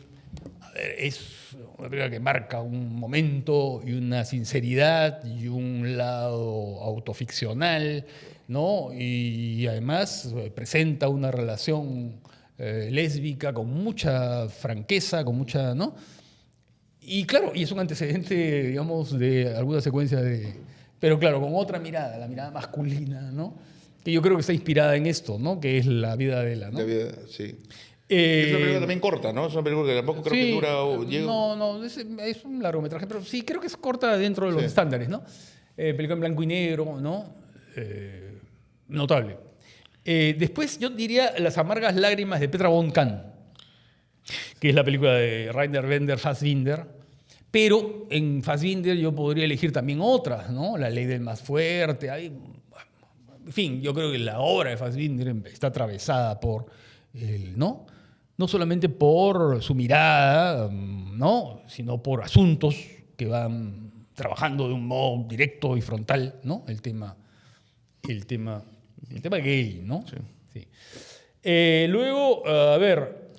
a ver, es una película que marca un momento y una sinceridad y un lado autoficcional, ¿no? Y además presenta una relación lésbica con mucha franqueza, con mucha, ¿no? Y claro, y es un antecedente, digamos, de alguna secuencia de... Pero claro, con otra mirada, la mirada masculina, ¿no? Que yo creo que está inspirada en esto, ¿no? Que es la vida de Adela, ¿no?
La vida, sí. Es una película también corta, ¿no? Es una película que tampoco creo que dura...
No, es un largometraje, pero sí, creo que es corta dentro de los estándares, ¿no? Película en blanco y negro, ¿no? Notable. Después yo diría Las amargas lágrimas de Petra von Kant, que es la película de Rainer Werner Fassbinder. Pero en Fassbinder yo podría elegir también otras, ¿no? La ley del más fuerte. En fin, yo creo que la obra de Fassbinder está atravesada por ¿no? No solamente por su mirada, ¿no? Sino por asuntos que van trabajando de un modo directo y frontal, ¿no? El tema gay, ¿no?
Sí.
Sí. Luego, a ver,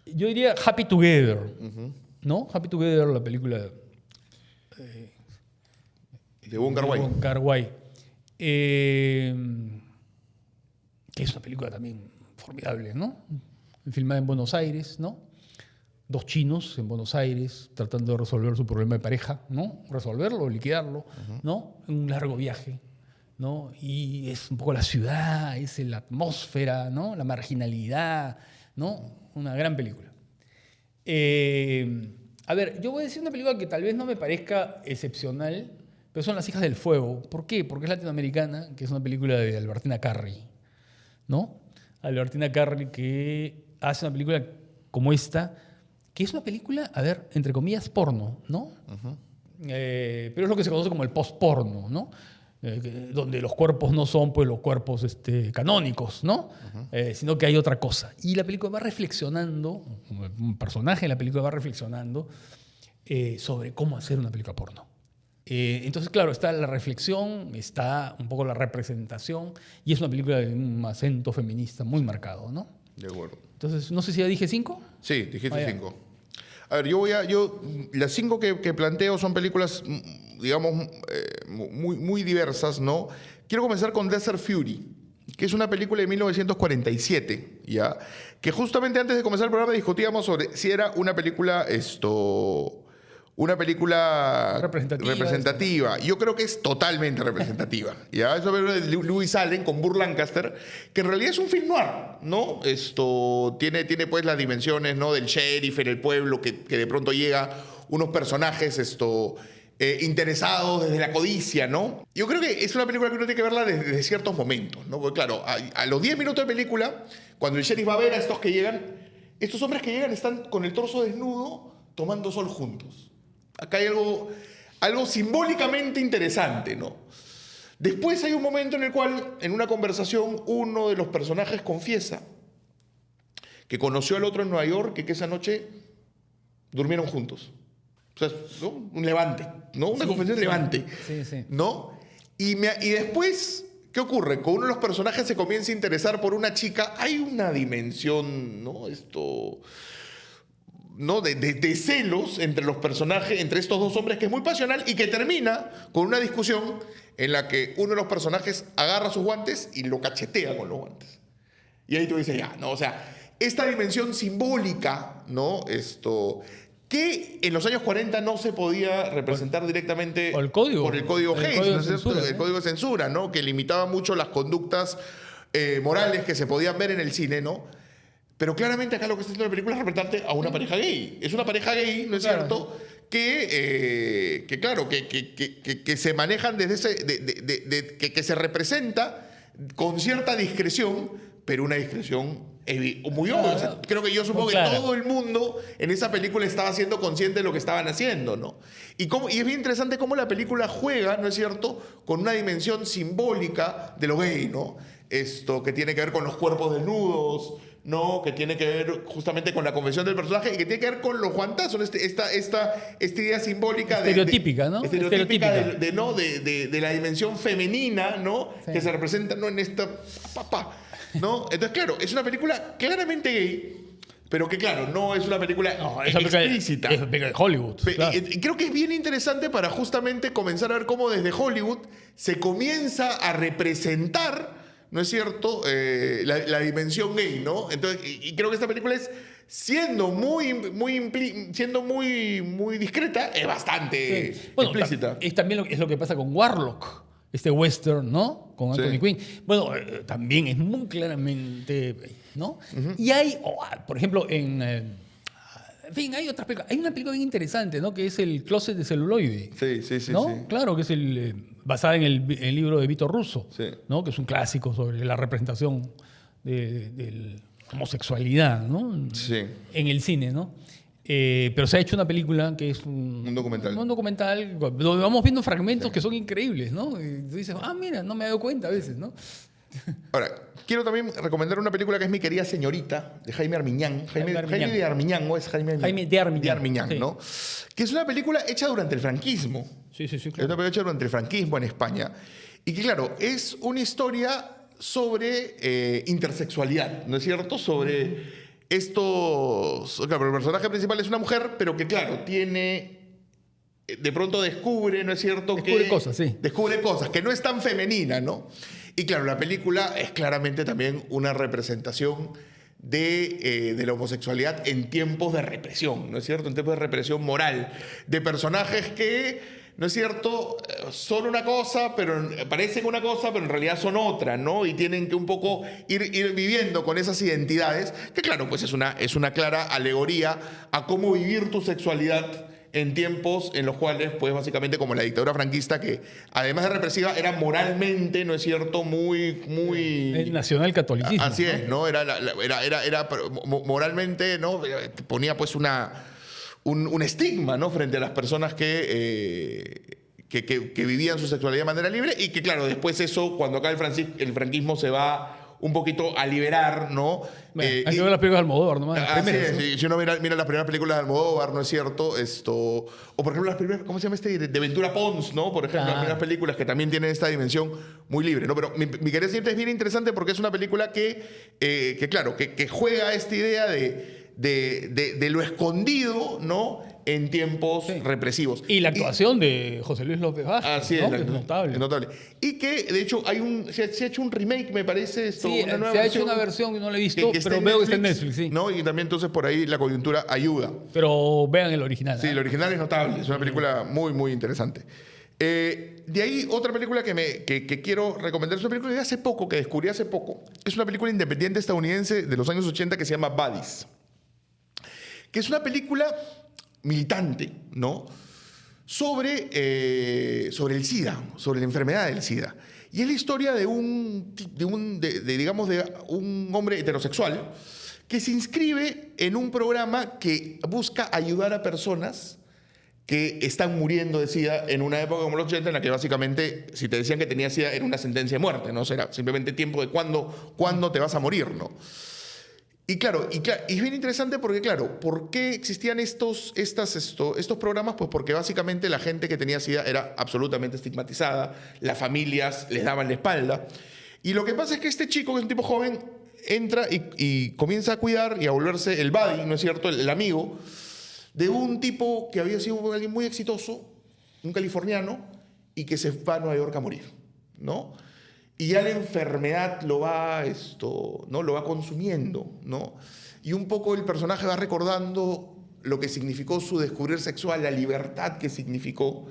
yo diría Happy Together, ¿no? Happy Together, la película
de Wong Kar-wai.
Wong Kar-wai. Que es una película también formidable, ¿no? Filmada en Buenos Aires, ¿no? Dos chinos en Buenos Aires tratando de resolver su problema de pareja, ¿no? Resolverlo, liquidarlo, ¿no? En un largo viaje, ¿no? Y es un poco la ciudad, es la atmósfera, ¿no? La marginalidad, ¿no? Una gran película. A ver, yo voy a decir una película que tal vez no me parezca excepcional, pero son Las hijas del fuego. ¿Por qué? Porque es latinoamericana, que es una película de Albertina Carri, ¿no? Albertina Carri, que hace una película como esta, que es una película, a ver, entre comillas, porno, ¿no? Pero es lo que se conoce como el post-porno, ¿no? Donde los cuerpos no son pues, los cuerpos canónicos, ¿no? Sino que hay otra cosa. Y la película va reflexionando, un personaje de la película va reflexionando sobre cómo hacer una película porno. Entonces, claro, está la reflexión, está un poco la representación, y es una película de un acento feminista muy marcado, ¿no?
De acuerdo.
Entonces, no sé si ya dije 5.
Sí, dijiste 5. A ver, las 5 que planteo son películas, digamos, muy diversas, ¿no? Quiero comenzar con Desert Fury, que es una película de 1947, ¿ya? Que justamente antes de comenzar el programa discutíamos sobre si era una película representativa. Yo creo que es totalmente representativa. ¿Ya? Eso es de Louis Allen con Burt Lancaster, que en realidad es un film noir, ¿no? Tiene pues las dimensiones, ¿no? Del sheriff en el pueblo, que de pronto llega unos personajes interesados desde la codicia, ¿no? Yo creo que es una película que uno tiene que verla desde ciertos momentos, ¿no? Porque claro, a los 10 minutos de película, cuando el sheriff va a ver a estos hombres que llegan están con el torso desnudo tomando sol juntos. Acá hay algo simbólicamente interesante, ¿no? Después hay un momento en el cual, en una conversación, uno de los personajes confiesa que conoció al otro en Nueva York y que esa noche durmieron juntos. O sea, ¿no? Un levante, ¿no? Una confesión levante,
Sí.
¿no? Y después, ¿qué ocurre? Cuando uno de los personajes se comienza a interesar por una chica, hay una dimensión, ¿no? ¿no? De celos entre los personajes, entre estos dos hombres, que es muy pasional y que termina con una discusión en la que uno de los personajes agarra sus guantes y lo cachetea con los guantes. Y ahí tú dices, ya, ¿no? O sea, esta dimensión simbólica, ¿no? Que en los años 40 no se podía representar directamente
por el código
Hays, ¿no es cierto?
censura,
El código de censura, ¿no? Que limitaba mucho las conductas morales que se podían ver en el cine, ¿no? Pero claramente acá lo que está haciendo la película es representante a una pareja gay. Es una pareja gay, ¿no es cierto? Que se manejan desde ese... que se representa con cierta discreción, pero una discreción muy obvia. O sea, creo que yo supongo que todo el mundo en esa película estaba siendo consciente de lo que estaban haciendo, ¿no? Y es bien interesante cómo la película juega, ¿no es cierto?, con una dimensión simbólica de lo gay, ¿no? Esto que tiene que ver con los cuerpos desnudos, ¿no? Que tiene que ver justamente con la convención del personaje y que tiene que ver con los guantazos, esta idea simbólica
estereotípica, ¿no?
Estereotípica de la dimensión femenina, ¿no? Sí. Que se representa, ¿no?, en esta ¿no? Entonces, claro, es una película claramente gay, pero que, claro, no es una película explícita.
Es una película de Hollywood.
Claro. Y creo que es bien interesante para justamente comenzar a ver cómo desde Hollywood se comienza a representar, ¿no es cierto?, la dimensión gay, ¿no? Entonces, y creo que esta película es, siendo muy discreta, es bastante explícita.
También es lo que pasa con Warlock, este western, ¿no? Con Anthony Quinn. Bueno, también es muy claramente, ¿no? Y hay, por ejemplo, en fin, hay otras películas. Hay una película bien interesante, ¿no? Que es El closet de celuloide.
Sí.
¿no?
Sí.
Claro, que es basada en el libro de Vito Russo, ¿no? Que es un clásico sobre la representación de la homosexualidad, ¿no?
Sí.
En el cine, ¿no? Pero se ha hecho una película que es un documental. Un documental donde vamos viendo fragmentos que son increíbles, ¿no? Y tú dices, mira, no me he dado cuenta a veces, ¿no?
Ahora, quiero también recomendar una película que es Mi querida señorita, de Jaime Armiñán. Jaime de Armiñán, ¿no? Es Jaime de Armiñán, ¿no? Que es una película hecha durante el franquismo.
Sí, claro.
Es una película hecha durante el franquismo en España. Y que, claro, es una historia sobre intersexualidad, ¿no es cierto? Sobre claro, el personaje principal es una mujer, pero que, claro, de pronto descubre, ¿no es cierto?
Descubre cosas, sí.
Descubre cosas, que no es tan femenina, ¿no? Y claro, la película es claramente también una representación de la homosexualidad en tiempos de represión, ¿no es cierto? En tiempos de represión moral, de personajes que, ¿no es cierto?, son una cosa, parecen una cosa, pero en realidad son otra, ¿no? Y tienen que un poco ir viviendo con esas identidades, que claro, pues es una clara alegoría a cómo vivir tu sexualidad en tiempos en los cuales, pues básicamente como la dictadura franquista, que además de represiva, era moralmente, ¿no es cierto?, muy...
El nacionalcatolicismo.
Así es, ¿no? Era moralmente, ¿no? Ponía pues un estigma, ¿no?, frente a las personas que vivían su sexualidad de manera libre y que, claro, después eso, cuando acá el franquismo se va un poquito a liberar, ¿no?
Hay que ver las películas de Almodóvar nomás.
Así es, si uno mira las primeras películas de Almodóvar, ¿no es cierto? O por ejemplo las primeras, ¿cómo se llama de Ventura Pons, ¿no? Por ejemplo, las primeras películas que también tienen esta dimensión muy libre, ¿no? Pero mi querida siempre es bien interesante porque es una película que claro, que juega esta idea de lo escondido, ¿no?, en tiempos represivos.
Y la actuación de José Luis López Vázquez,
así
¿no?
Es
notable.
Es notable. Y que, de hecho, se ha hecho un remake, me parece.
Sí, se ha hecho una versión que no la he visto, pero veo que está en Netflix, sí.
¿No? Y también, entonces, por ahí la coyuntura ayuda.
Pero vean el original.
Sí, el original es notable. Es una película muy, muy interesante. De ahí, otra película que quiero recomendar es una película que descubrí hace poco. Es una película independiente estadounidense de los años 80 que se llama Buddies. Que es una película militante, ¿no?, sobre el SIDA, sobre la enfermedad del SIDA. Y es la historia de un hombre heterosexual que se inscribe en un programa que busca ayudar a personas que están muriendo de SIDA en una época como los 80 en la que básicamente si te decían que tenías SIDA era una sentencia de muerte, ¿no? O sea, era simplemente tiempo de cuándo te vas a morir, ¿no? Y claro, es bien interesante porque, claro, ¿por qué existían estos programas? Pues porque básicamente la gente que tenía SIDA era absolutamente estigmatizada, las familias les daban la espalda. Y lo que pasa es que este chico, que es un tipo joven, entra y comienza a cuidar y a volverse el buddy, ¿no es cierto?, el amigo de un tipo que había sido alguien muy exitoso, un californiano, y que se va a Nueva York a morir, ¿no? Y ya la enfermedad lo va consumiendo, ¿no? Y un poco el personaje va recordando lo que significó su descubrir sexual, la libertad que significó,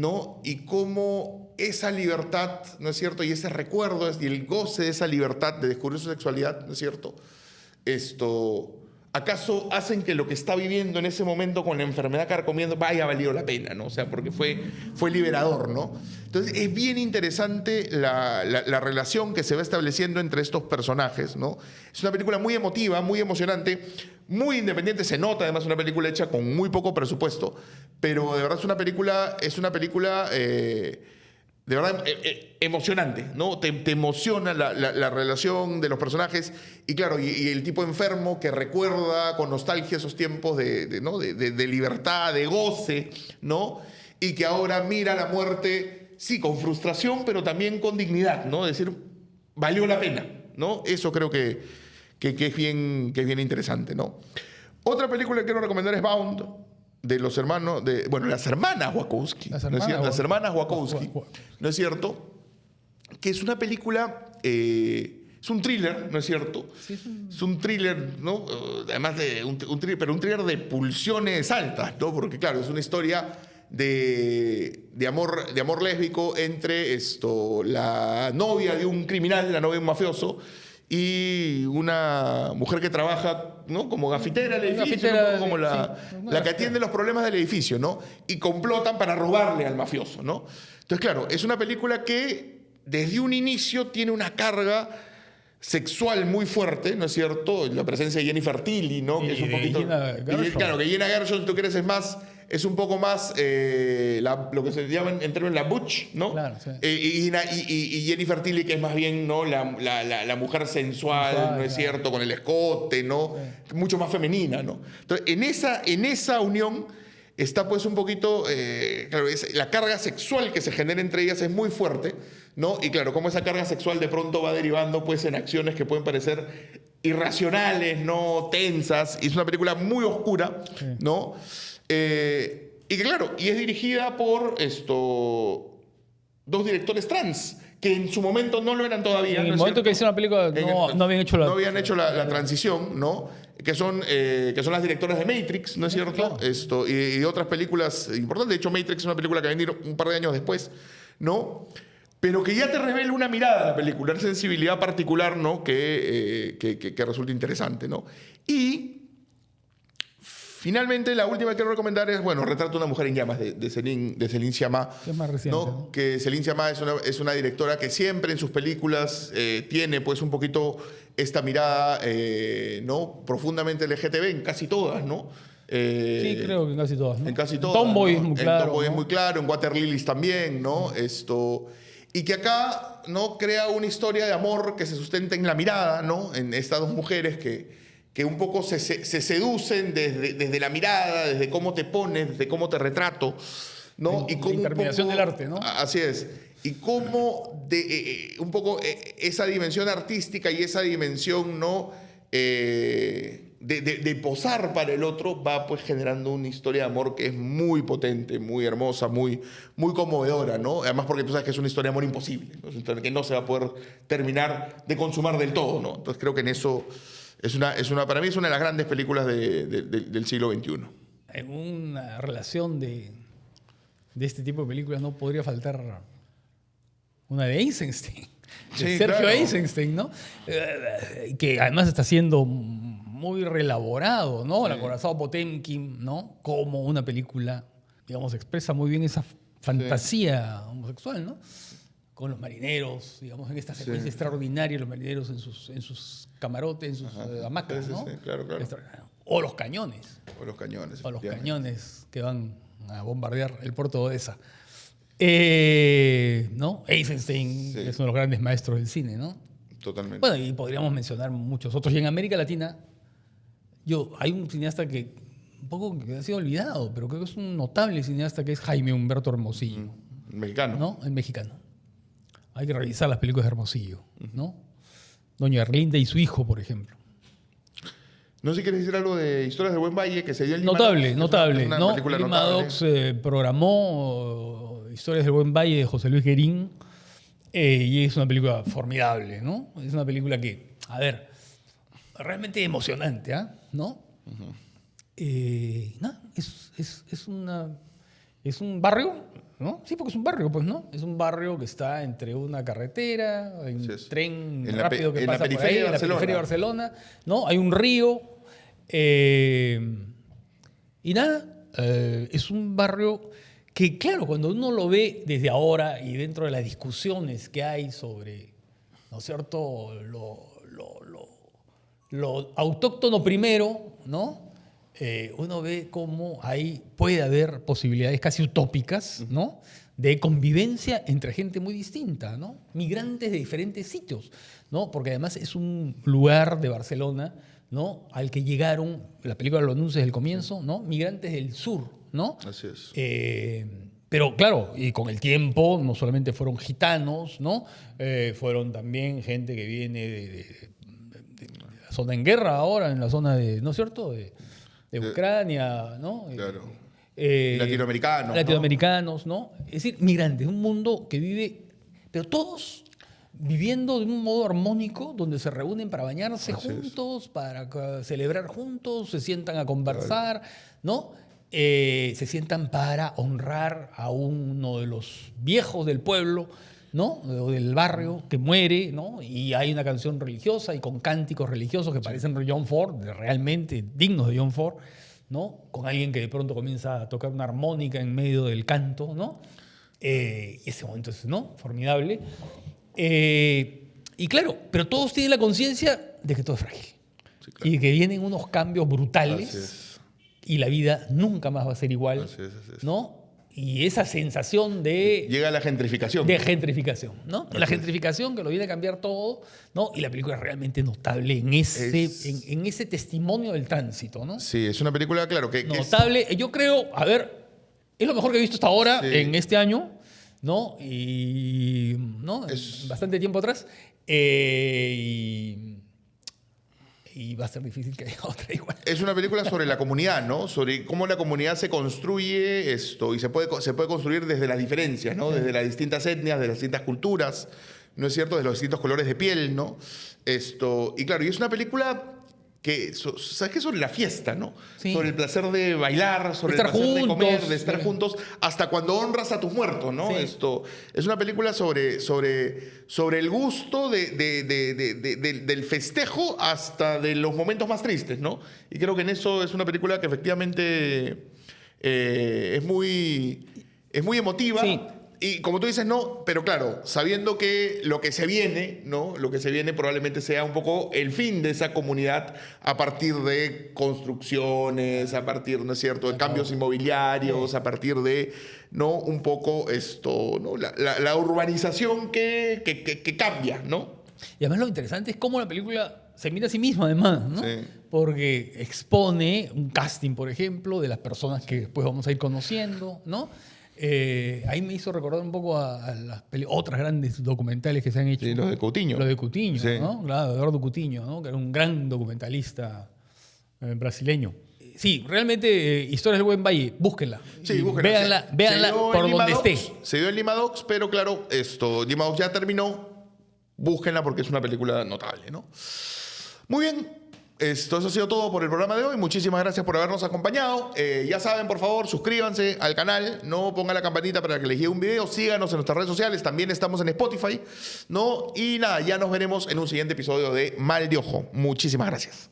¿no? Y cómo esa libertad, ¿no es cierto? Y ese recuerdo y el goce de esa libertad de descubrir su sexualidad, ¿no es cierto? ¿Acaso hacen que lo que está viviendo en ese momento con la enfermedad carcomiendo haya valido la pena, ¿no? O sea, porque fue liberador, ¿no? Entonces, es bien interesante la relación que se va estableciendo entre estos personajes, ¿no? Es una película muy emotiva, muy emocionante, muy independiente, se nota además una película hecha con muy poco presupuesto, pero de verdad es una película de verdad emocionante, ¿no? Te emociona la relación de los personajes y claro, y el tipo enfermo que recuerda con nostalgia esos tiempos ¿no? de libertad, de goce, ¿no? Y que ahora mira la muerte, sí, con frustración, pero también con dignidad, ¿no? Es decir, valió la pena, ¿no? Eso creo que es bien interesante, ¿no? Otra película que quiero recomendar es Bound, de los hermanos, las hermanas Wachowski. Las hermanas Wachowski, ¿no es cierto? Que es una película, es un thriller, ¿no es cierto? Sí, es un thriller, ¿no? Además de un thriller, pero un thriller de pulsiones altas, ¿no? Porque claro, es una historia de amor lésbico entre la novia de un criminal, la novia de un mafioso, y una mujer que trabaja, ¿no? Como gafitera del edificio, como la que atiende los problemas del edificio, ¿no? Y complotan para robarle al mafioso, ¿no? Entonces, claro, es una película que desde un inicio tiene una carga sexual muy fuerte, ¿no es cierto? La presencia de Jennifer Tilly, ¿no? Que es un poquito... Claro, que Gina Gershon, si tú quieres, es un poco más lo que se llama en términos la butch, ¿no? Claro, sí. Y Jennifer Tilly, que es más bien, ¿no? la mujer sensual, ¿no es cierto? Con el escote, ¿no? Sí. Mucho más femenina, ¿no? Entonces, en esa unión está pues un poquito, claro, la carga sexual que se genera entre ellas es muy fuerte, ¿no? Y claro, cómo esa carga sexual de pronto va derivando pues en acciones que pueden parecer irracionales, ¿no? Tensas. Y es una película muy oscura, sí. ¿No? Y que claro, y es dirigida por dos directores trans, que en su momento no lo eran todavía.
En el momento que hicieron la película no habían hecho
la transición, ¿no? Que son las directoras de Matrix, ¿no es cierto? Claro. Y otras películas importantes. De hecho, Matrix es una película que vino un par de años después, ¿no? Pero que ya te revela una mirada a la película, una sensibilidad particular, ¿no? Que resulta interesante, ¿no? Y finalmente, la última que quiero recomendar es, Retrato de una mujer en llamas, de Céline Sciamma.
Es más reciente, ¿no?
Que Céline Sciamma es una directora que siempre en sus películas tiene pues un poquito esta mirada, ¿no? Profundamente LGTB, en casi todas, ¿no?
Sí, creo que en casi todas, ¿no?
En casi todas.
Tomboy, ¿no? Es muy claro.
En Tomboy, ¿no? Es muy claro, en Water Lilies también, ¿no? Y que acá, ¿no? Crea una historia de amor que se sustenta en la mirada, ¿no? En estas dos mujeres que un poco se seducen desde la mirada, desde cómo te pones, desde cómo te retrato, ¿no?
Y cómo la interpretación del arte, ¿no?
Así es. Y cómo un poco esa dimensión artística y esa dimensión, ¿no? De posar para el otro va pues generando una historia de amor que es muy potente, muy hermosa, muy conmovedora, ¿no? Además porque tú sabes que es una historia de amor imposible, ¿no? Es una historia que no se va a poder terminar de consumar del todo, ¿no? Entonces creo que en eso para mí es una de las grandes películas del siglo XXI.
En una relación de este tipo de películas no podría faltar una de Eisenstein, de Sergio Eisenstein, ¿no? Que además está siendo muy reelaborado, ¿no? El acorazado Potemkin, ¿no? Como una película, digamos, expresa muy bien esa fantasía homosexual, ¿no? Con los marineros, digamos, en esta secuencia extraordinaria, los marineros en sus camarotes, en sus hamacas, ¿no?
Sí, claro.
O los cañones.
O los
cañones que van a bombardear el puerto de Odessa. ¿No? Eisenstein es uno de los grandes maestros del cine, ¿no?
Totalmente.
Bueno, y podríamos mencionar muchos otros. Y en América Latina, hay un cineasta que un poco que ha sido olvidado, pero creo que es un notable cineasta, que es Jaime Humberto Hermosillo.
El mexicano.
¿No? El mexicano. Hay que revisar las películas de Hermosillo, ¿no? Doña Erlinda y su hijo, por ejemplo.
No sé si quieres decir algo de Historias del Buen Valle, que se dio en Lima.
Notable.
Una
¿no?
película
Lima
notable.
Docs programó Historias del Buen Valle de José Luis Guerín, y es una película formidable, ¿no? Es una película que, realmente emocionante, ¿no? Es Es un barrio, ¿no? Sí, porque es un barrio, pues, ¿no? Es un barrio que está entre una carretera, hay un tren rápido que pasa por ahí, en la periferia de Barcelona, ¿no? Hay un río. Y nada, es un barrio que, claro, cuando uno lo ve desde ahora y dentro de las discusiones que hay sobre, ¿no es cierto?, lo autóctono primero, ¿no? Uno ve cómo ahí puede haber posibilidades casi utópicas, ¿no?, de convivencia entre gente muy distinta, ¿no? Migrantes de diferentes sitios, ¿no? Porque además es un lugar de Barcelona, ¿no?, al que llegaron, la película lo anuncia desde el comienzo, ¿no?, migrantes del sur, ¿no?
Así es.
Pero claro, y con el tiempo no solamente fueron gitanos, ¿no? Fueron también gente que viene de la zona en guerra ahora, en la zona de, ¿no es cierto?, de Ucrania, ¿no?
Claro.
Latinoamericanos, ¿no? Es decir, migrantes, un mundo que vive, pero todos viviendo de un modo armónico, donde se reúnen para bañarse juntos, para celebrar juntos, se sientan a conversar, ¿no? Se sientan para honrar a uno de los viejos del pueblo, ¿no?, o del barrio que muere, ¿no? Y hay una canción religiosa y con cánticos religiosos que parecen John Ford, realmente dignos de John Ford, ¿no? Con alguien que de pronto comienza a tocar una armónica en medio del canto, ¿no? Ese momento es, ¿no?, formidable. Y claro, pero todos tienen la conciencia de que todo es frágil. Sí, claro. Y que vienen unos cambios brutales y la vida nunca más va a ser igual, así es. ¿No? Y esa sensación de...
Llega la gentrificación.
De gentrificación, ¿no? La gentrificación que lo viene a cambiar todo, ¿no? Y la película es realmente notable en ese testimonio del tránsito, ¿no?
Sí, es una película, claro, que...
Notable. Yo creo, a ver, es lo mejor que he visto hasta ahora en este año, ¿no? Y... ¿no? Bastante tiempo atrás. Y va a ser difícil que haya otra igual.
Es una película sobre la comunidad, ¿no? Sobre cómo la comunidad se construye y se puede construir desde las diferencias, ¿no? Desde las distintas etnias, de las distintas culturas, ¿no es cierto? De los distintos colores de piel, ¿no? Y claro, y es una película que, ¿sabes qué? Sobre la fiesta, ¿no? Sí. Sobre el placer de bailar, sobre el placer de comer, de estar juntos, hasta cuando honras a tus muertos, ¿no? Sí. Es una película sobre el gusto del festejo hasta de los momentos más tristes, ¿no? Y creo que en eso es una película que efectivamente es muy emotiva. Sí. Y como tú dices, no, pero claro, sabiendo que lo que se viene, ¿no? Lo que se viene probablemente sea un poco el fin de esa comunidad a partir de construcciones, a partir, ¿no es cierto?, de cambios inmobiliarios, a partir de, ¿no?, un poco ¿no?, la urbanización que cambia, ¿no?
Y además lo interesante es cómo la película se mira a sí misma, además, ¿no? Sí. Porque expone un casting, por ejemplo, de las personas que después vamos a ir conociendo, ¿no? Ahí me hizo recordar un poco a las otras grandes documentales que se han hecho.
Sí, los de Coutinho.
Los de Coutinho, sí, ¿no? Claro, Eduardo Coutinho, ¿no?, que era un gran documentalista brasileño. Sí, realmente, Historias del Buen Valle, búsquenla. Sí, búsquenla. Véanla por donde esté.
Se dio en Lima Docs, pero claro, Lima Docs ya terminó. Búsquenla porque es una película notable, ¿no? Muy bien. Eso ha sido todo por el programa de hoy. Muchísimas gracias por habernos acompañado. Ya saben, por favor, suscríbanse al canal, no pongan la campanita para que les llegue un video, síganos en nuestras redes sociales, también estamos en Spotify, ¿no? Y nada, ya nos veremos en un siguiente episodio de Mal de Ojo. Muchísimas gracias.